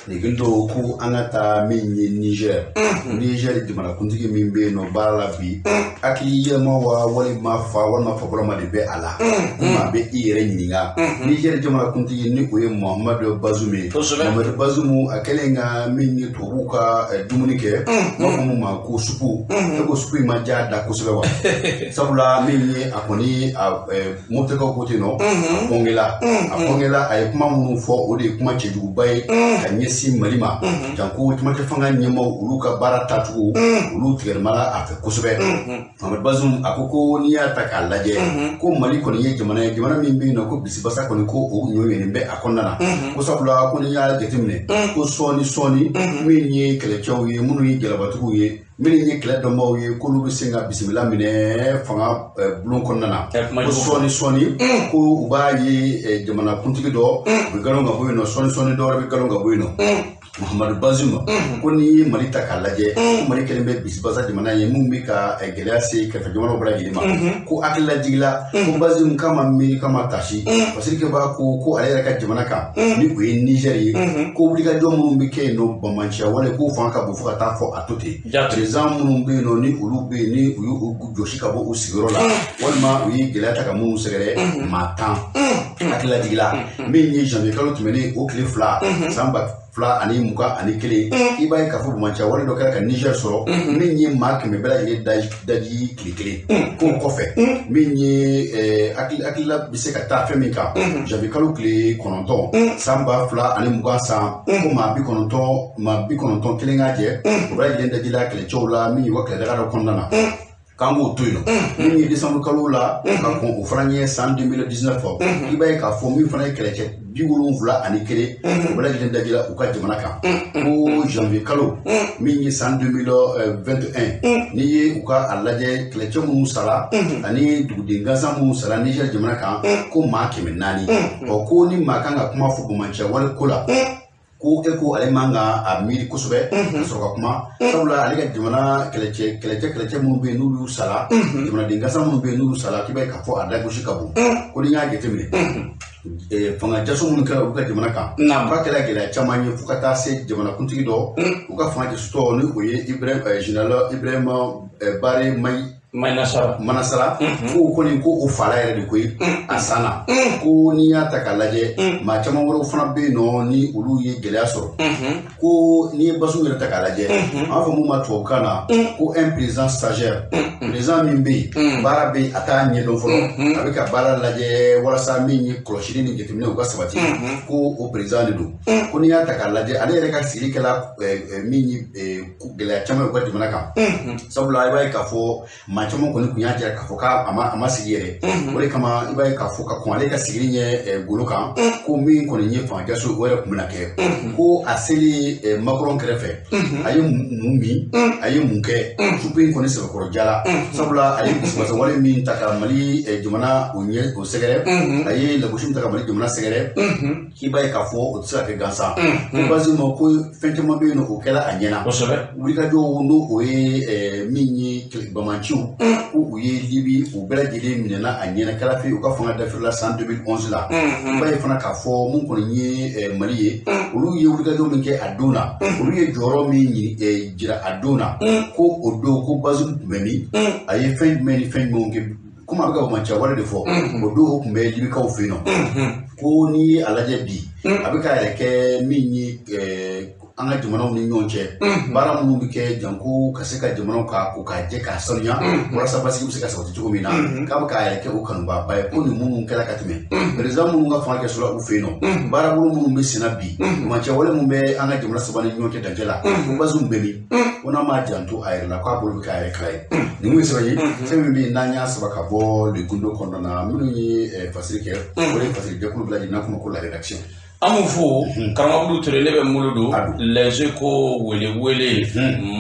Nigindo ku angata minyi Niger di mana kuntigi mimbe no bala bi aki yema wa wali ma fa wana fa bolo ma de be ala kuma be ire nyinga Niger di mana kuntigi ni ko ye Muhammad Bazoum akelenga minyi tobuka dumunike mo ma ko supu ko supu ma jada ko sewa sabula minyi akoni moteka ko tino apongela ay kuma mu fo ode kuma chedu bay kanyesi malima janko tumate fanga nyema uluka bara tatu ulu tigermala afa kusube Muhammad Bazoum akoko ni ataka laje ko mali ko ni jamana mimbi no ko bisibasa ko ni ko o nyoye ni be akonnana ko sabula ko ni ya jetimne ko soni minyi kele chawi munu yi gelabatu ye minyi kele do mawi ko lu singa bismillah mine fanga bulon konnana ko soni ko ubayi jamana kuntigi do be galonga boyno soni do be galonga boyno Muhammadu Bazoum ko ni Mali ta k'a lajɛ ko Mali kelen bɛ bisibasa jamana ye mun bɛ ka gɛlɛya se kɛrɛfɛ jamanaw bɛɛ lajɛlen ma ko hakili lajigila ko Bazoum k'a ma miiri k'a ma tasi parce que b'a ko ale yɛrɛ ka jamana kan ni o ye Niger ye ko wulikajɔ minnu bɛ kɛ yen nɔ bamanciya wale k'o fanga ka bon fo ka taa fɔ a to ten président minnu bɛ yen nɔ ni olu bɛ yen ni u y'u jɔsi ka bɔ u sigiyɔrɔ la walima u ye gɛlɛya ta ka minnu sɛgɛrɛ maa 10 hakili lajigila min ye janvier kalo tɛmɛnen o tile 2 san 2021 i b'a ye k'a fɔ bamanciya wale dɔ kɛra ka Niger sɔrɔ min ye maa 100 bɛɛ lajɛlen daji tile 1 k'o kɔfɛ min ye hakilila bɛ se ka taa fɛn min kan janvier kalo tile 9 san 2020 san ko maa 90 kelen k'a jɛ o bɛɛ lajɛlen dajila kɛlɛcɛw la min ye u ka kɛlɛdaga dɔ kɔnɔna na k'an b'o to yen nɔ min ye décembre kalo la ka kɔn o fana ye san 2019 i b'a ye k'a fɔ min fana ye kɛlɛcɛ 71 o bɛɛ lajɛlen dajila u ka jamana kan ko janvier kalo min ye san 2021 n'i ye u ka a lajɛ kɛlɛcɛ minnu sara ani duguden gansan minnu sara Niger jamana kan ko maa 400 ko ni maa kan ka kuma fɔ bamanciya wale ko la ko ko ale man ka a miiri kosɛbɛ ka sɔrɔ ka kuma sabula ale ka jamana kɛlɛcɛ minnu bɛ yen n'olu sara jamanaden gansan minnu bɛ yen n'olu sara k'i b'a ye k'a fɔ a dagosi ka bon ko ni y'a jateminɛ fanga jaso minnu kɛra olu ka jamana kan u ka kɛlɛ gɛlɛya caman ye fo ka taa se jamanakuntigi dɔ u ka fanga jasotɔ ni o ye général Ibrahima Bare Manasara ko kɔni ko o fala yɛrɛ de koyi a sanna ko n'i y'a ta k'a lajɛ maa caman wɛrɛw fana bɛ yen nɔ ni olu ye gɛlɛya sɔrɔ ko n'i ye Bazoum yɛrɛ ta k'a lajɛ an b'a fɔ mun ma tubabukan na ko un président stagiaire président min bɛ yen baara bɛ yen a t'a ɲɛdɔn fɔlɔ a bɛ ka baara lajɛ walasa min ye kɔlɔsili ni jateminɛ u ka sabati ko o président de don ko n'i y'a ta k'a lajɛ ale yɛrɛ ka sigili kɛla min ye gɛlɛya caman ye u ka jamana kan sabula i b'a ye k'a fɔ maa caman kɔni kun y'a jira k'a fɔ k'a ma sigi yɛrɛ o de kama i b'a ye k'a fɔ ka kɔn ale ka sigili ɲɛ golo kan ko min kɔni ye fanga jaso o yɛrɛ kun bɛna kɛ ko a seli Macron kɛrɛfɛ a ye mun min a ye mun kɛ supu in kɔni sɛbɛkɔrɔ jala sabula ale ye bisibasa wale min ta ka Mali jamana o sɛgɛrɛ a ye lagosi min ta ka Mali jamana sɛgɛrɛ k'i b'a ye k'a fɔ o tɛ se ka kɛ gansan ko Bazoum ma ko fɛn caman bɛ yen nɔ o kɛla a ɲɛna wulikajɔw n'o o ye min ye bamanciw ko u ye Libi u bɛɛ lajɛlen minɛna a ɲɛna kalafi u ka fanga dafirila san 2011 la i b'a ye fana k'a fɔ mun kɔni ye Mali ye olu ye wulikajɔ min kɛ a don na olu ye jɔyɔrɔ min jira a don na ko o don ko Bazoum tun bɛ min a ye fɛn jumɛn ni fɛn jumɛnw kɛ komi a bɛ ka bamanciya wale de fɔ o don o tun bɛ Libikaw fɛ yen nɔ ko n'i ye a lajɛ bi a bɛ k'a yɛrɛ kɛ min ye an ka jamanaw ni ɲɔgɔn cɛ baara minnu bɛ kɛ janko ka se ka jamanaw ko k'a jɛ k'a sanuya walasa basigi bɛ se ka sabati cogo min na k'a bɛ k'a yɛrɛ kɛ o kanubaaba ye ko nin minnu kɛra ka tɛmɛ président minnu ka fanga kɛ sola u fɛ yen nɔ baarabolo minnu bɛ senna bi bamanciya wale minnu bɛ an ka jamana saba ni ɲɔgɔn cɛ dancɛ la ko Bazoum bɛ min ko n'a ma janto a yɛrɛ la k'a bolo bɛ k'a yɛrɛ kala ye nin kun ye sɛbɛn ye fɛn min bɛ yen n'an y'a saba ka bɔ le gundo kɔnɔna na minnu ye fasiri kɛ o ye fasiri jɛkulu bɛɛ lajɛlen n'a kuma ko la rédaction Amu fo karamɔgɔ ture ne bɛ molo don les échos wele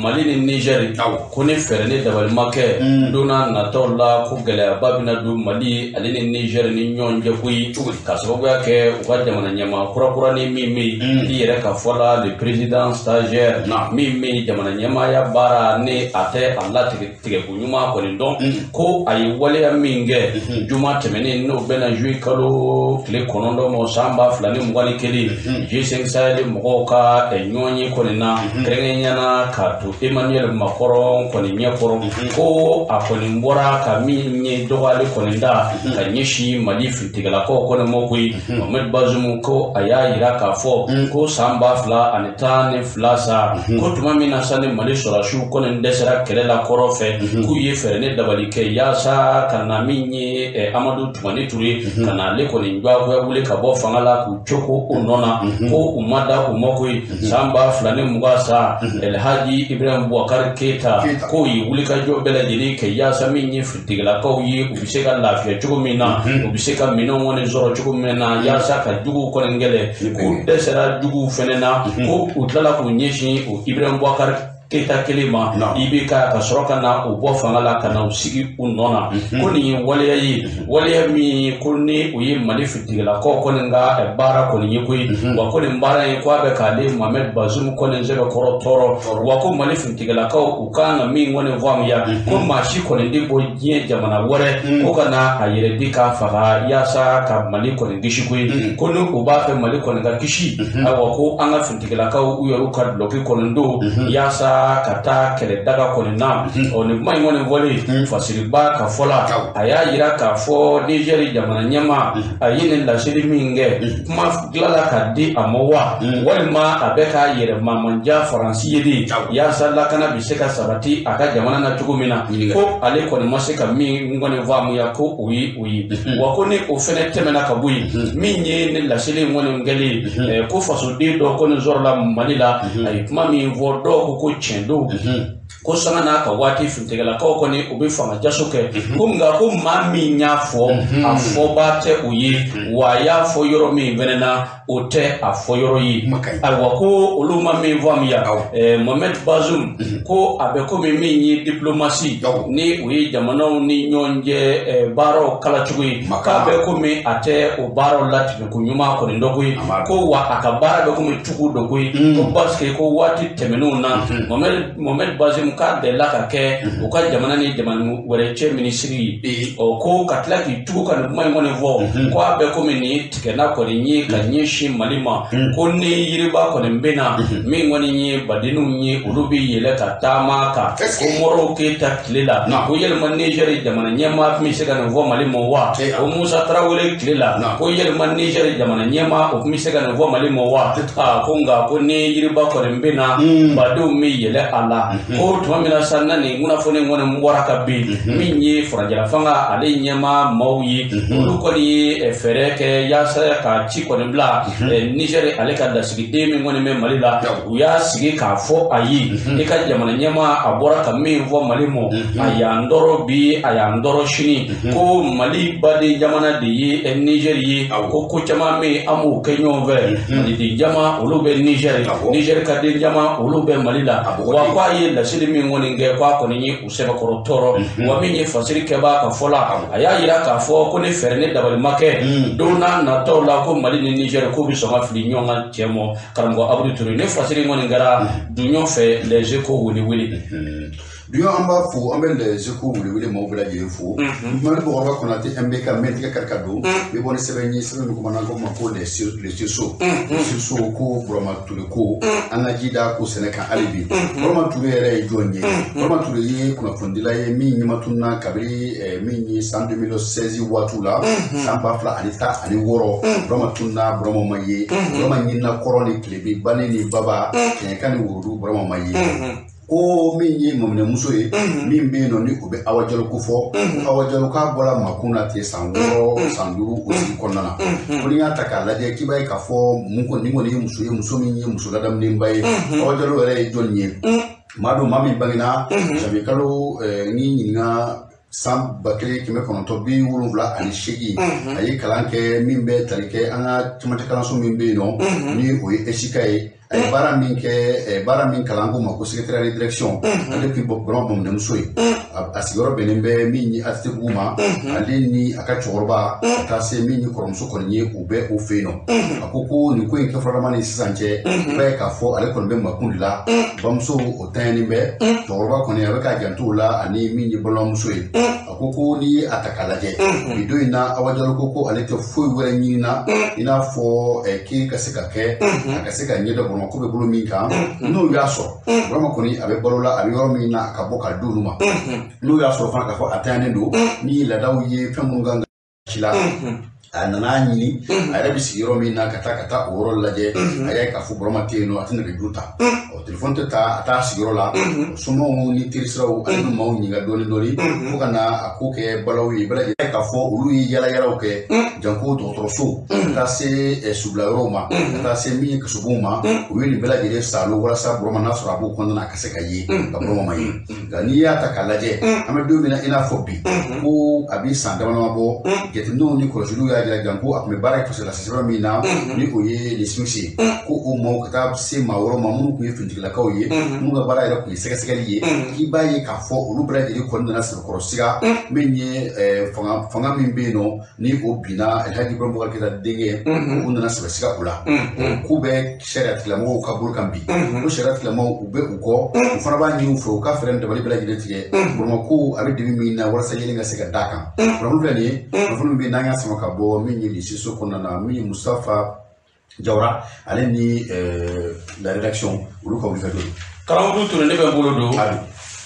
Mali ni Niger ko ne fɛrɛ ne dabalimakɛ donna nataw la ko gɛlɛyaba bɛna don Mali ale ni Niger ni ɲɔgɔn cɛ koyi ka sababuya kɛ u ka jamana ɲɛmaa kurakura ni min bɛ yen i yɛrɛ ka fɔ la le président stagiaire min bɛ jamana ɲɛmaaya baara ni a tɛ a latigɛ ko ɲuman kɔni dɔn ko a ye waleya min kɛ juma tɛmɛnen n'o bɛna juillet kalo tile 9 ma san 2020 kelen G5 Sahel mɔgɔw ka ɲɔgɔn ye kɔni na kɛrɛnkɛrɛnyana k'a to Emmanuel Macron kɔni ɲɛkɔrɔ ko a kɔni bɔra ka min ye dɔgɔyali kɔni da ka ɲɛsin Mali finitigilakaw kɔni ma koyi Mohamed Bazoum ko a y'a yira k'a fɔ ko san 2012 sa ko tuma min na sa ni Mali sɔrɔsiw kɔni dɛsɛra kɛlɛ la kɔrɔ fɛ k'u ye fɛɛrɛ ne dabali kɛ yaasa ka na min ye Amadou Toumani Touré ka na ale kɔni jagoya wuli ka bɔ fanga la k'u coko o nɔna ko u ma da u ma koyi san 2020 sa Elhaji Ibrahim Boubacar Keita ko ye wulikajɔ bɛɛ lajɛlen kɛ yaasa min ye finitigilakaw ye u bɛ se ka lafiya cogo min na u bɛ se ka minɛnw kɔni sɔrɔ cogo min na yaasa ka juguw kɔni kɛlɛ k'u dɛsɛra juguw fɛnɛ na ko u tilala k'u ɲɛsin o Ibrahim Boubacar Keita Kelema Ibika Kasrokana Ubo Fangala Kana Usigi Unona Kuni Wale mi Kuni Uyi Malifitila Koninga Bara Koninkui Wakuni Mbara Kwabe Kale Mohamed Bazoum Konenzebe Korotoro Wako Malifitila Ukana mi ngone vamya Kuma shi Konendi Boye Jamana Wore Okana Ayeredika Faga Yasa Ka Maliko Ngishikui Kunu Ubafe Maliko Ngakishi Wako Anga Fintigala Uyoruka Loki Konendo Yasa Kata Keredaga Konena Oni Maimone Voli Fasiliba Kafola Aya Yira Kafo Nigeri Jamana Nyama Ayine la Minge Ma Glala Kadi Amowa Walma Abeka Yere Mamanja Faransi Yedi Yasa Lakana Biseka Sabati Aka Jamana na Tugumina Ko Ale Kone Maseka Mi Ngone Vamu Yako Uyi Wakone Ofene Temena Kabui Minye La Shili Ngone Ngeli Ko Fasudi Do Kone Zorla Manila Mami Vodo Kuku Chendo ko sangana ka wati fintegala ko koni ubi fanga jasuke kunga ko mami nyafo afobate uyi waya fo yoro mi venena ote afo yoro yi alwa ko uluma mi vamia Mohamed Bazoum ko abeko mi ni diplomatie ni uyi jamano ni nyonje baro kala chugui ka abeko mi ate o baro lati ko nyuma ko ndogui ko wa akabara be ko mi chugu dogui ko baske ko wati temenuna Mohamed Bazoum ka de la ka ke o ka jamana ni jamanu were che ministry o ko katla ki tu ka mai ngone vo ko abe ko mini tikena ko ni ka nyishi malima ko ni yiriba ko mbena mi ngoni ni badinu ni ulubi yele ka tama ka ko moro ke taklela ko yel man Niger jamana nyama mi se ka vo malimo wa o Musa Traoré klela ko yel man Niger jamana nyama o mi se ka vo malimo wa ko nga ko ni yiriba ko mbena badu mi yele ala ko tumamina sanani nguna fone ngone mwaraka bi minyi Franjala Fanga ale nyama mauyi ulukoni fereke yasa ka chiko bla Niger ale ka dasigi demi ngone me malila uya sigi ka fo ayi eka jamana nyama abora ka mi vo malimo ayandoro bi ayandoro shini ko mali badi jamana de yi Niger yi ko ko chama me amu kenyo ve di jama ulube Niger ka di jama ulube malila wa kwa yi la shiri ngoni nge kwa ko ni useba korotoro wa minye fasiri keba ka fola aya yira ka fo ko ni ferne dabal make dona na to la ko mali ni Niger ko bi so ma fili nyonga chemo karango Abdou Touré ne fasiri ngoni ngara dunyo fe les échos wili Dieu en bas fou, on met les échos wili mo bla je fou mal bo ba konati MBK mentika karkado be bon sebeni sebe ko manango mako les surso ko broma Touré ko anajida ko Sénégal alibi broma Touré re jonye broma Touré yi kuna fondila ye mi nyimatuna kabiri mi ni 2016 watula samba fla alita ali woro broma tunna broma maye broma nyina koroni klebi baneni baba kenkani wudu broma maye ko min yi mamne muso ye min be no ni ko be awajalo ko fo awajalo ka bola makuna te sangoro sanduru o si konnana ko ni ata ka laje ki bay ka fo mun ko ni ngoni muso ye muso min ye muso dadam ni mbay awajalo re jonye madu mami bangina jabi kalo ni nyinga sam bakri kime kononto bi wulula ani shegi ayi kalanke min be tarike anga tumata kalanso min be no ni o esikaye ay bara min kalango mako secrétaire de direction depuis bon mon nemsoy asigoro benembe minni atteguma alini akachorba tase minni koromso konye ube ofeno akoko ni ko en kafara mani sisanje be ka fo ale kon be makundila bamso otani be torba konye abeka jantula ani minni bolomsoy akoko ni atakalaje bidoina awajalo koko ale te fo wera nyina ina fo ki kaseka ke akaseka nyedo ko be bolo min kan no yaso vraiment koni abe bolola abe yoro min na ka boka dunuma no yaso fa ka fo atane do ni la daw ye femunga chila anana nyini arabi sigiro min na kata oro laje ayay ka fu broma teno atine be juta o telephone ta ata sigiro la sumo ni tirisraw anu maw nyinga doli ko kana akuke balawi balaje ka fo ulu yala oke janko to troso ta se subla roma ta se mi ka subuma wili balaje de salo wala sa broma nasra bu konna ka se kayi ka broma mai ganiya ta kalaje amadu mina ina fobi ko abi sandama bo getino ni ko julu bɛɛ lajɛlen gan ko a tun bɛ baara kɛ fasola sɛbɛn min na ni o ye les Sphinx ko o maaw ka taa se maa wɛrɛw ma minnu tun ye finitigilakaw ye minnu ka baara yɛrɛ tun ye sɛgɛsɛgɛli ye k'i b'a ye k'a fɔ olu bɛɛ lajɛlen kɔni nana sɛbɛkɔrɔsiga min ye fanga min bɛ yen nɔ ni o binna Alhaji Ibrahima Boubacar Keïta denkɛ u nana sɛbɛsiga o la k'u bɛ sariya tigilamɔgɔw ka bolo kan bi ko sariya tigilamɔgɔw u bɛ u kɔ u fana b'a ɲini u fɛ u ka fɛɛrɛ dabali bɛɛ lajɛlen tigɛ Bamakɔ a bɛ dibi min na walasa yelen ka se ka d'a kan kunnafoni filɛ nin ye kunnafoni min bɛ n'an y'a sama ka bɔ min ye lisiso kɔnɔna na min ye Mustafa Jawara ale ni la rédaction olu ka wuli ka don Karamɔgɔ Ture ne bɛ bolo don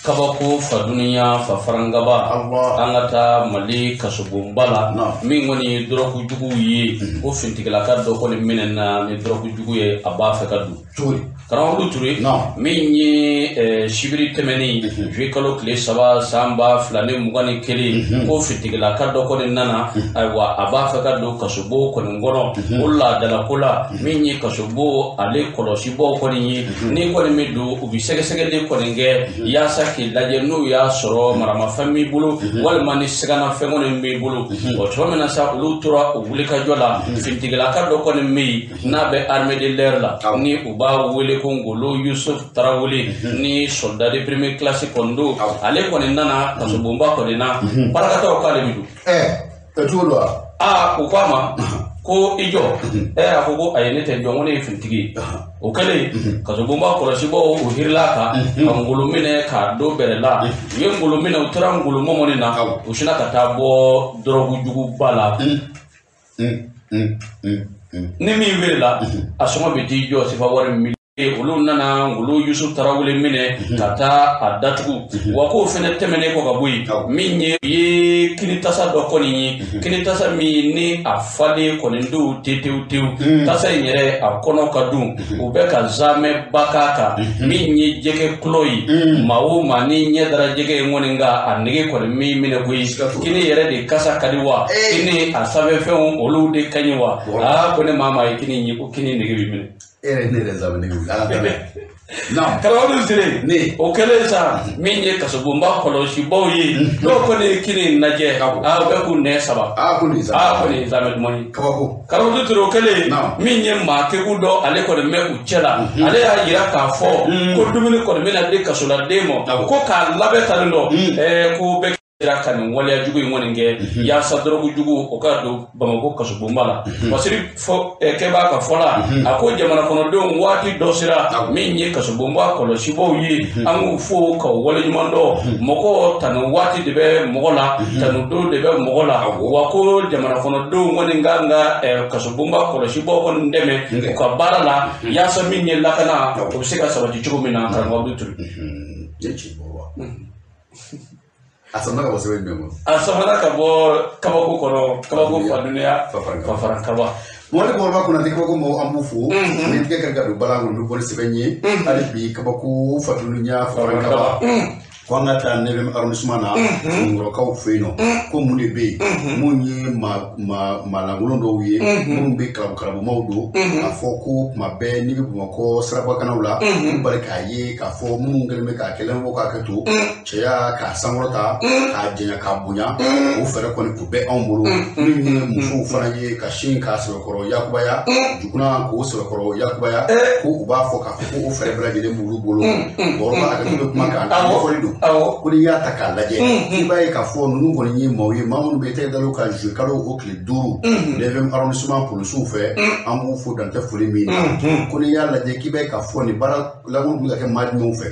kabako faduniya fafarangaba an ka taa Mali kasobonba la min kɔni ye dɔrɔgujuguw ye ko fintigilaka dɔ kɔni minɛ na ni dɔrɔgujugu ye a b'a fɛ ka don Karamɔgɔ Ture min ye sibiri tɛmɛnen juillet kalo tile 3 san 2021 ko fintigilaka dɔ kɔni nana ayiwa a b'a fɛ ka don kasobo kɔni kɔnɔ o laadalako la min ye kasobo ale kɔlɔsibaw kɔni ye ni kɔni bɛ don u bɛ sɛgɛsɛgɛli kɔni kɛ yaasa k'i lajɛ n'u y'a sɔrɔ maramafɛn b'i bolo walima ni sɛgɛnafɛn kɔni b'i bolo o cogo min na sa olu tora u wulikajɔ la fintigilaka dɔ kɔni bɛ yen n'a bɛ armée de l'air la ni u b'a wele ko Ngolo Yusuf Tarawele ni soldat de première classe kɔni don ale kɔni nana kasobonba kɔni na barakataw k'ale bɛ don cogo do wa u k'a ma ko i jɔ a ko ko ayi ne tɛ jɔ ko ne ye finitigi o kɛlen kasobonba kɔlɔsibaw o hirila kan ka Ngolo minɛ k'a don bɛrɛ la u ye Ngolo minɛ u tora Ngolo mɔmɔni na u sinna ka taa bɔ dɔrɔgujuguba la ni min welela a sɔngɔ bɛ t'i jɔ sifa wari mi olu nana Ngolo Yusuf Tarawele minɛ ka taa a datugu wa k'o fɛnɛ tɛmɛnen kɔ ka bɔ yen min ye kinitasa dɔ kɔni ye kinitasa min ni a falen kɔni don tewu tasa in yɛrɛ a kɔnɔ ka dun u bɛ ka zamɛ ba k'a kan min ye jɛgɛ kulɔ ye maa o maa ni ɲɛ dara jɛgɛ in kɔni ka a nege kɔni min minɛ koyi kini yɛrɛ de kasa ka di wa kini a sanfɛfɛnw olu de ka ɲi wa ko ne maa ye kini ye ko kini nege bɛ minɛ ne yɛrɛ zaɓe nege wuli ala tɛmɛ Karamɔgɔ Ture o kɛlen sa min ye kasobonba kɔlɔsibaw ye n'o kɔni ye kini lajɛ bɛɛ k'u nɛ saba kɔni ye zamɛ duman ye Karamɔgɔ Ture o kɛlen min ye maa kegu dɔ ale kɔni bɛ u cɛ la ale y'a yira k'a fɔ ko dumuni kɔni bɛna di kasoladen ma ko k'a labɛn talen dɔ ko bɛɛ ka nin waleya jugu in kɔni kɛ yaasa dɔrɔgujugu o ka don Bamakɔ kasobonba la Masiri kɛbaa ka fɔ la a ko jamana kɔnɔdenw waati dɔ sera min ye kasobonba kɔlɔsibaw ye an k'u fo ka waleɲuman dɔn mɔgɔ tani waati de bɛ mɔgɔ la tani don de bɛ mɔgɔ la wa ko jamana kɔnɔdenw kɔni kan ka kasobonba kɔlɔsibaw kɔni dɛmɛ u ka baara la yaasa min ye lakana o bɛ se ka sabati cogo min na Karamɔgɔ Ture a samana ka bɔ sɛbɛn jumɛn kɔnɔ a samana ka bɔ kabako kɔnɔ kabako faduniya fafarangaba Mɔni kɔrɔba kunna tɛ kabako mɔgɔw an b'u fo ni tigɛ ka don balan kɔnɔ bɛ bɔ ni sɛbɛn ye hali bi kabako faduniya fafarangaba ko an ka taa 9e arrondissement na Ngɔrɔkaw fɛ yen nɔ ko mun de bɛ yen mun ye maalankolon dɔw ye minnu bɛ kalabumaw don a fɔ ko tuma bɛɛ n'i bɛ Bamakɔ sirabakanaw la u bali k'a ye k'a fɔ minnu kɛlen bɛ k'a kɛlɛ bɔ k'a kɛ to cɛya k'a sankɔrɔta k'a janya k'a bonya o fɛɛrɛ kɔni tun bɛ anw bolo min ye musow fana ye ka sin k'a sɛbɛkɔrɔ yakubaya juguna k'o sɛbɛkɔrɔ yakubaya ko u b'a fɔ k'a fɔ ko o fɛɛrɛ bɛɛ lajɛlen b'olu bolo Bɔrɔba hakɛto bɛ kuma kan ɲɛfɔli don ko n'i y'a ta k'a lajɛ i b'a ye k'a fɔ ninnu kɔni ye maaw ye maa minnu bɛ tɛgɛ dalo ka jouer kalo o tile 5 9e arrondissement polisiw fɛ an b'u fo dan tɛ foli min na ko n'i y'a lajɛ k'i b'a ye k'a fɔ nin baara lankolon bɛ ka kɛ maa jumɛnw fɛ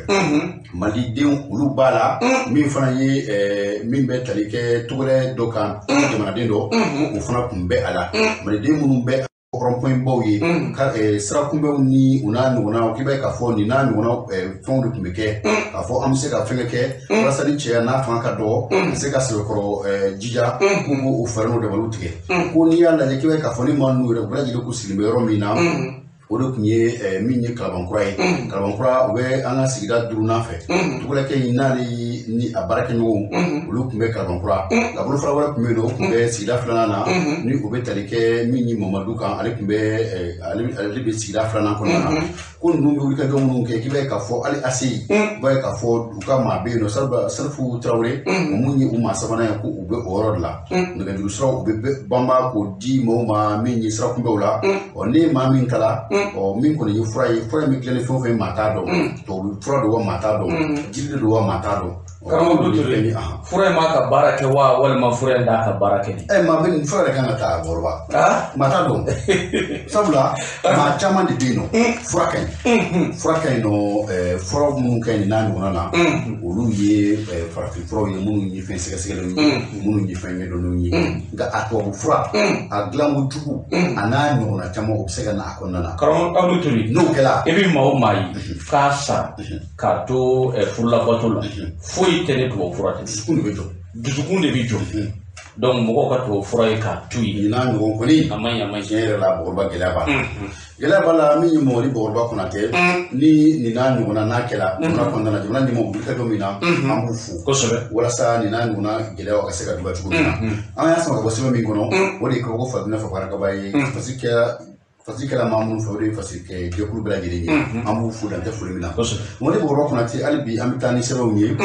malidenw olu b'a la min fana ye min bɛ tali kɛ togɛrɛ dɔ kan jamanaden dɔ o fana tun bɛ a la maliden minnu bɛ rond-point baw ye sira kunbɛnw ni u n'a ɲɔgɔnnaw k'i b'a ye k'a fɔ nin n'a ɲɔgɔnna fɛnw de tun bɛ kɛ k'a fɔ an bɛ se ka fɛnkɛ kɛ walasa ni cɛya n'a fanga ka dɔgɔ ka se ka sɛbɛkɔrɔ jija k'u b'o fɛɛrɛ n'o dabaliw tigɛ ko n'i y'a lajɛ k'i b'a ye k'a fɔ ni maa ninnu yɛrɛ u bɛɛ lajɛlen ko sigilen bɛ yɔrɔ min na o de tun ye min ye Kalabankura ye Kalabankura u bɛ an ka sigida 5nan fɛ tugulakɛ in n'ale ni a baara kɛ ɲɔgɔnw olu tun bɛ Kalabankura nka bolofara wɛrɛ tun bɛ yen o tun bɛ sigida 2nan na ni o bɛ tali kɛ min ni Mamadu kan ale tun bɛ ale bɛ sigida 2nan kɔnɔna na ko ninnu bɛ wulikajɔ minnu kɛ k'i b'a ye k'a fɔ hali ACI i b'a ye k'a fɔ u ka maa bɛ yen nɔ Salifu Tarawele mun ye u maa sabanan ye ko u bɛ o yɔrɔ de la nɛgɛjuru siraw u bɛ banba k'o di maaw ma min ye sira kunbɛw la ne ye maa min kala min kɔni ye fura min dilannen fɛn o fɛn maa t'a dɔn tubabu fura don wa maa t'a dɔn jiri de don wa maa t'a dɔn karamɔgɔ Ture fura in m'a ka baara kɛ wa walima fura in t'a ka baara kɛ maa bɛ fura de kan ka taa Bɔrɔba maa t'a dɔn sabula maa caman de bɛ yen nɔ fura ka ɲi nɔ fura minnu ka ɲi n'a ɲɔgɔnna na olu ye farafin furaw ye minnu ye fɛn sɛgɛsɛgɛlenw ye minnu ye fɛn ɲɛdɔnnenw ye nka a tubabu fura a dilanko jugu a n'a ɲɔgɔnna caman o bɛ se ka na a kɔnɔna na karamɔgɔ Ture n'o kɛra i bɛ maa o maa ye k'a sa k'a to furulabato la foyi tɛ ne tubabu fura tɛ dusukun de bɛ jɔ donc mɔgɔw ka tubabu fura ye k'a to yen n'a ɲɔgɔn kɔni a man ɲi tiɲɛ yɛrɛ la Bɔrɔba gɛlɛya b'a la gɛlɛya b'a la min ye Mamadi Bɔrɔba Konatɛ ni nin n'a ɲɔgɔnna n'a kɛra jamana kɔnɔna na jamana ɲɛmɔgɔ wulikajɔ min na an b'u fo kosɛbɛ walasa nin n'a ɲɔgɔnna gɛlɛyaw ka se ka duba cogo min na an y'a sama ka bɔ sɛbɛn min kɔnɔ o de ye kabako Faduna Fakarakaba ye fasi kɛra maa minnu fɛ o de ye fasi jɛkulu bɛɛ lajɛlen ye an b'u fo dan tɛ foli min na Mamadi Bɔrɔba Konatɛ hali bi an bɛ taa ni sɛbɛnw ye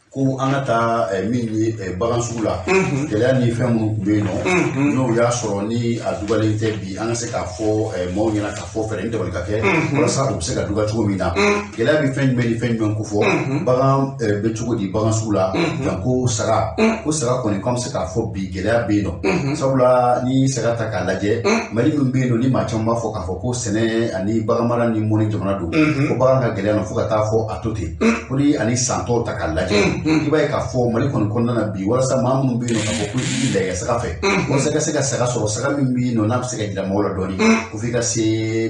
ko an ka taa min ye bagan sugu la gɛlɛya ni fɛn minnu tun bɛ yen nɔ n'o y'a sɔrɔ ni a dugalen tɛ bi an ka se k'a fɔ maaw ɲɛna k'a fɔ fɛɛrɛ ni dabali ka kɛ walasa u bɛ se ka duga cogo min na gɛlɛya bɛ fɛn jumɛn ni fɛn jumɛn ko fɔ bagan bɛ cogo di bagan sugu la ko saga kɔni k'an bɛ se k'a fɔ bi gɛlɛya bɛ yen nɔ sabula ni saga ta k'a lajɛ Mali min bɛ yen nɔ ni maa caman b'a fɔ k'a fɔ ko sɛnɛ ani bagan mara ni mɔni jamana don ko bagan ka gɛlɛya nɔ fo ka taa fɔ a to ten ko ni ani san tɔw ta k'a lajɛ i b'a ye k'a fɔ Mali kɔni kɔnɔna na bi walasa maa minnu bɛ yen nɔ k'a fɔ ko i lajɛ saga fɛ walasa ka se ka saga sɔrɔ saga min bɛ yen nɔ n'a bɛ se ka jira maaw la dɔɔni ko f'i ka se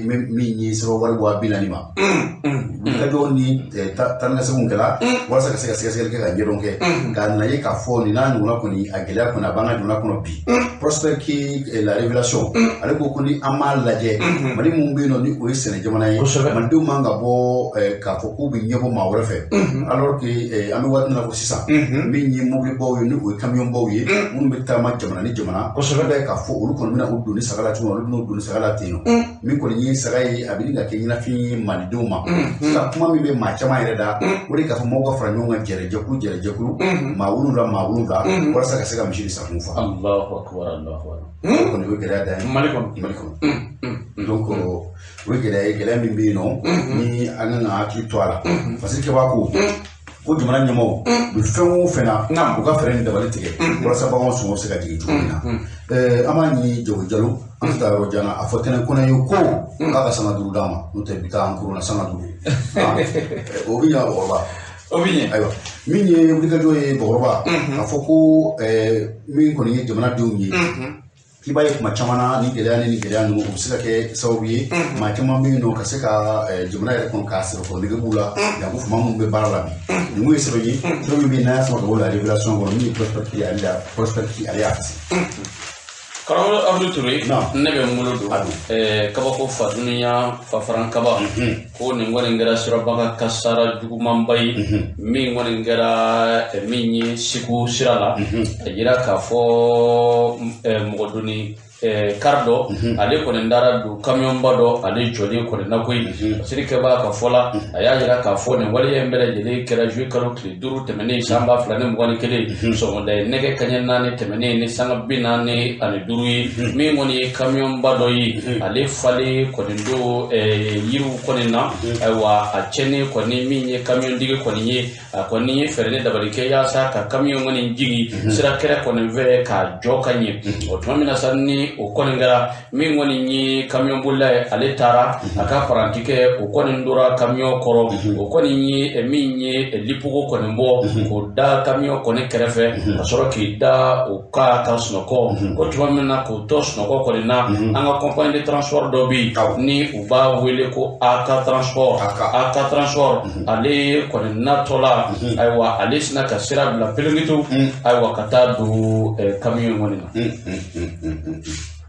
min ye sɛbɛn wari wa 40 ma wulikajɔ ni taa ni ka seginw kɛla walasa ka se ka sɛgɛsɛgɛli kɛ ka ɲɛdɔn kɛ nka a nana ye k'a fɔ nin n'a ɲɔgɔnna kɔni a gɛlɛya kɔni a b'an ka jamana kɔnɔ bi Prosper qui la révélation ale ko ko ni an m'a lajɛ Mali mun bɛ yen nɔ ni o ye sɛnɛ jamana ye malidenw man ka bɔ k'a fɔ k'u bɛ ɲɛbɔ maa wɛrɛ fɛ alors que an bɛ waati min na ko sisan min ye mobilibaw ye ni o ye kamiyɔnbaw ye minnu bɛ taama jamana ni jamana bɛ k'a fɔ olu kɔni bɛna o don ni saga la cogo min olu bɛna o don ni saga la ten nɔ min kɔni ye saga ye a bɛ ni ka kɛ ɲɛnafin ye malidenw ma sisan kuma min bɛ maa caman yɛrɛ da o de k'a fɔ maaw ka fara ɲɔgɔn kan jɛrɛjɛkulu maa wolonwula walasa ka se ka misi ni safunɛ faga kɔni o ye gɛlɛya da ye Mali kɔnɔ donc o ye gɛlɛya min bɛ yen nɔ ni an kan ka hakili to a la parce que kɛbaa ko jamana ɲɛmɔgɔw bɛ fɛn o fɛn na u ka fɛɛrɛ ni dabali tigɛ walasa baganw sɔngɔ bɛ se ka jigin cogo min na an b'a ɲini Jago Jalo an tɛ taa yɔrɔ jan na a fɔ tɛnɛ kɔnɔ ye ko k'a ka sanga 5 d'a ma n'o tɛ bi taa an kurun na sanga 5 o bɛ ɲa Bɔrɔba o bɛ ɲɛ ayiwa min ye wulikajɔ ye Bɔrɔba k'a fɔ ko min kɔni ye jamanadenw ye i b'a ye kuma caman na ni gɛlɛya ninnu o bɛ se ka kɛ sababu ye maa caman bɛ yen nɔ ka se ka jamana yɛrɛ kɔnɔ k'a sɛbɛkɔrɔ nege b'u la yan ko fama minnu bɛ baara la bi nin kun ye sɛbɛn ye sɛbɛn min bɛ yen n'a y'a sama ka bɔ la révélation kɔnɔ min ye Prosper ale y'a kasi karamɔgɔ Abdou Ture ne bɛ n bolo don kabako Faduniya Fafaran kaba ko nin kɔni kɛra sirabaga kasara jugumanba ye min kɔni kɛra min ye Segu sira la a jira k'a fɔ mɔgɔ donni kari dɔ ale kɔni dara don kamiyɔnba dɔ ale jɔlen kɔni na koyi sirikɛba ka fɔ la a y'a jira k'a fɔ nin waleya in bɛɛ lajɛlen kɛra juillet kalo tile 5 tɛmɛnen san 2021 sɔgɔmada ye nɛgɛ kaɲɛ 4 tɛmɛnen ni sanga 45 ye min kɔni ye kamiyɔnba dɔ ye ale falen kɔni don yiriw kɔni na ayiwa a cɛnni kɔni min ye kamiyɔntigi kɔni ye a kɔni ye fɛɛrɛ ni dabali kɛ yaasa ka kamiyɔn kɔni jigi sira kɛrɛ kɔni fɛ k'a jɔ ka ɲɛ o tuma min na sa ni o kɔni kɛra min kɔni ye kamiyɔn bolila ye ale taara a ka paranti kɛ o kɔni dora kamiyɔn kɔrɔ o kɔni ye min ye lipogo kɔni bɔ k'o da kamiyɔn kɔni kɛrɛfɛ ka sɔrɔ k'i da o ka sunɔgɔ o tuma min na k'o tɔ sunɔgɔ kɔni na an ka compagnie de transport dɔ bɛ yen ni u b'a wele ko AK Transport ale kɔni natɔla ayiwa ale sina ka sira bila pelengitu ayiwa ka taa don kamiyɔn kɔni na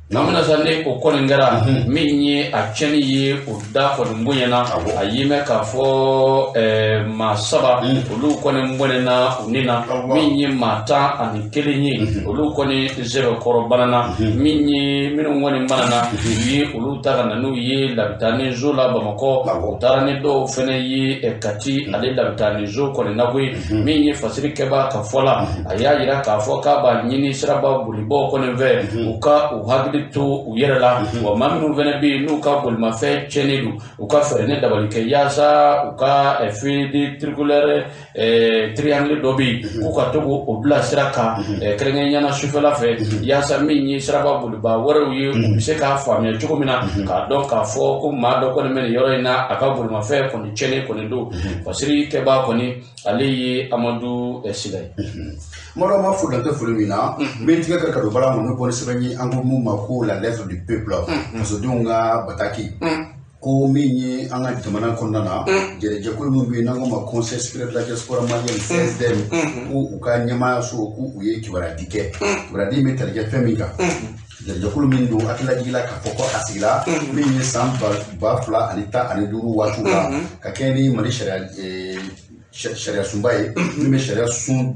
namna sande ko ko ngara minni a cheni ye o da ko mbonyana ayime ka fo ma saba olu ko ne mbonena unina minni mata ani kelenyi olu ko ne zero korobanana minni minu woni manana yi olu taga nanu ye labitani zola bamako tarani do fene yi kati ale labitani zo ko ne nagwe minni fasiri keba ka fola aya yira ka fo ka ba nyini siraba bulibo ko ne ve uka uhagdi to uyerala wa mamnu venebi nuka bulma fe chenedu uka ferene dabalike yasa uka fidi triangulaire triangle dobi uka togo obla siraka krengenya na shufela fe yasa minyi siraba bulba wara uye ubise ka famia chukumina ka donc ka fo ko ma do ko men yoro ina aka bulma fe ko ni chene ko ndo fasiri keba ko ni ali Amadou Silay Moro ma fu dante fulumina metiga ka do bala mo ko sebani angu mu mako la lettre du peuple so dunga bataki ko minyi anga ditamana kondana jere je ko mu bi nango ma conseil secret la diaspora malienne CSDM ko uka nyama so ku uye kibara dike kibara di metal je feminga jere je ko min do atla jigila ka foko asila minyi samba bafla anita aniduru watuka ka keni mali sharia sumbaye mais sharia sun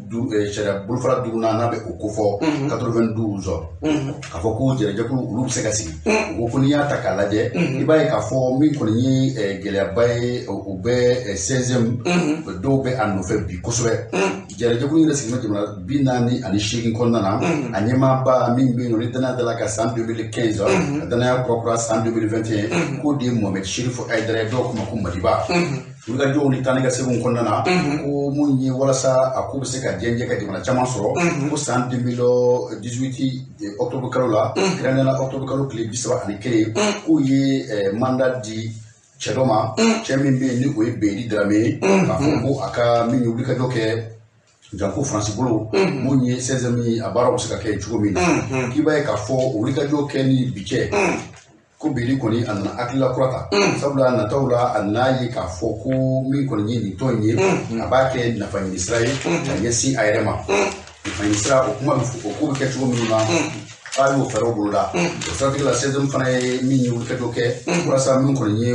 sharia bulfara duguna na be okofo 92 ka fo ko jere je ko lu se kasi ko ko niya takalaje ibaye ka fo min ko ni gele bay o be 16e do be anno fe bi kuswe jere je ko ni resi ma binani ani shegi konnana anyema ba min be no dana dala ka san 2015 dana ya propra san 2021 ko di Mohamed Chérif Aïdara do ko ma madiba Uga jo ni taniga segun konnana ko munyi wala sa akubu se ka jenje ka dimana chama soro ko san 2018 octobre kalola granela octobre kalo kle bisaba ani kele ko ye mandat di chedoma chemin be ni ko e bedi drame ka fo aka min yubli ka joke janko France bolo munyi 16 abaro se ka ke chugo min kibaye ka fo ulika joke ni biche ko beli koni anna akila kurata sabula na tawla annayi ka foko min koni ni tonye abake na fanyisrai na yesi ayrema fanyisra okuma ko ke chugo minuna ayo faro bulda so tigi la sezon fana min yu ke doke kurasa min koni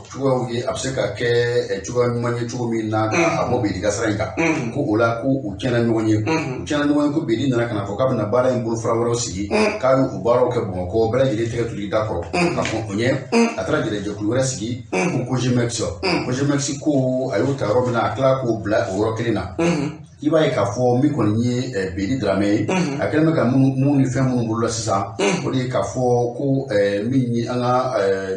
chugo yi abseka ke chugo manye chugo min na abo beli gasranka ko ola ko ukena nyonye ko beli na kana foka na bara en bul frawro sigi kayu ubaro ke bon ko bela jide tege tuli d'accord ka fonye atra jide je kulura sigi ko je Mexico ayo ta robina akla ko bla o rokelina ibaye ka fo mi ko ni beli drame akelme ka mu ni fem mu bulla sisa ko di ka fo ko mi ni anga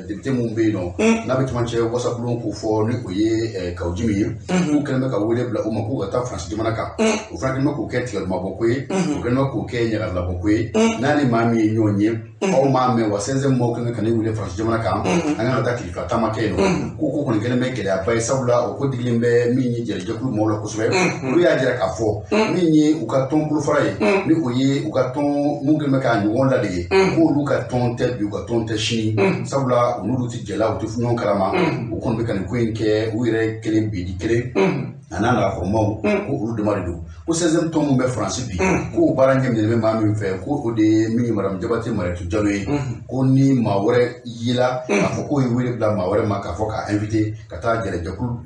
député mu be no na be tumanche whatsapp lon ko fo ni ko ye ka ujimi ko kelme ka wele bla o ma ko ta France di manaka o frank ma ko ke ti ma bokwe ko kelme ko ke nya la bokwe na ni mami nyonye o ma me wa senze mo ko ka ni wele France di manaka anga ta ki fa tamake no ko ni kelme ke da bay sabula o ko diglimbe mi ni jere jekulu mo la ko sube ko ya jere ka fo minyi ukaton bulfaraye ni oye ukaton mungel meka ni wonda de ko lu ka ton tel bi ukaton te shini sabula onulu ti jela o ti funon kalama o kon be kan ko enke wire kelen bi di kelen ananga hormo ko ulu de marido ko 16e ton mo be France bi ko barangem ne be mami fe ko o de mi maram jabati mare tu jaloy ko ni mawre yila afo ko wire bla mawre maka fo ka invité kata jere jakul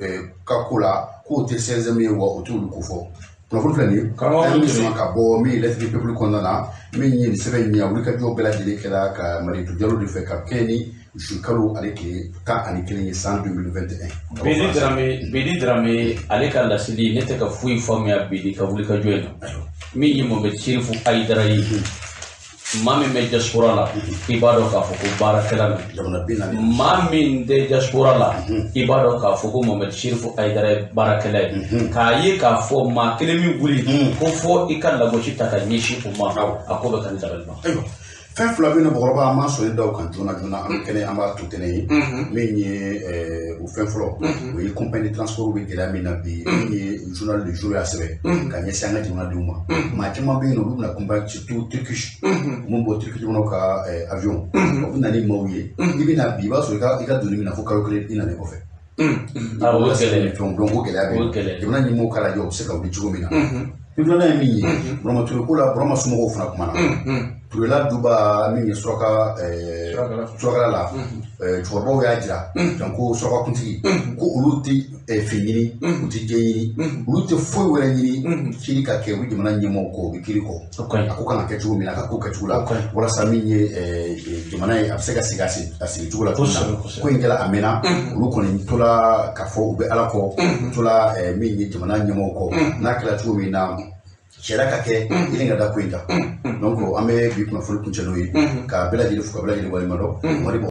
ka kula ko te 16e wa o tu ko fo no fo flani ka bo mi lettre du peuple condamna mi ni sebe ni awulika jo bela dile kala ka mari tu jalo de fe ka keni jukalu aleke ta ani kelen san 2021 bedi drame aleka la sili nete ka fui famia bedi ka wulika joena mi ni Mohamed Chérif Aïdara yi mami me diaspora la ibado ka foko barakala mami de diaspora la ibado ka foko Mohamed Chérif Aïdara barakala ka yi ka fo ma kelemi wuli ko fo ikalla go chita ka nyishi umma akobe kan jabalma fen fula bena bogoroba ma so daw kan jona am kene amba tutene minye o fen flo o yi compagnie de transport be gela mina bi minye journal de jour asbe kan yesi anga jona duma ma tema be no lubna compagnie surtout Turkish mon bo Turkish mono ka avion o bina ni mawye ibina bi ba so ika doni mina fo calculer ina ne ofe o gele donc o gele jona ni mo kala jo se ka o di chugo mina ibna na minye broma turko la broma sumo fana kuma na turela duba min ye suraka la cɛkɔrɔbaw y'a jira donc ko suraka kuntigi ko olu tɛ fin ɲini u tɛ jɛ ɲini olu tɛ foyi wɛrɛ ɲini kiri ka kɛ u jamana ɲɛmɔgɔ kɔ u bɛ kiri kɔ a ko kan ka kɛ cogo min na a ka ko kɛcogo la walasa min ye jamana ye a bɛ se ka sigi a sigi cogo la cogo min na ko in kɛra a mɛnna olu kɔni tola k'a fɔ u bɛ ala kɔ u tola min ye jamana ɲɛmɔgɔ kɔ n'a kɛra cogo min na sariya ka kɛ i ka da ko in kan donc an bɛ bi kunnafoni kuncɛ n'o ye ka bɛɛ lajɛlen fo ka bɛɛ lajɛlen waleɲuman dɔn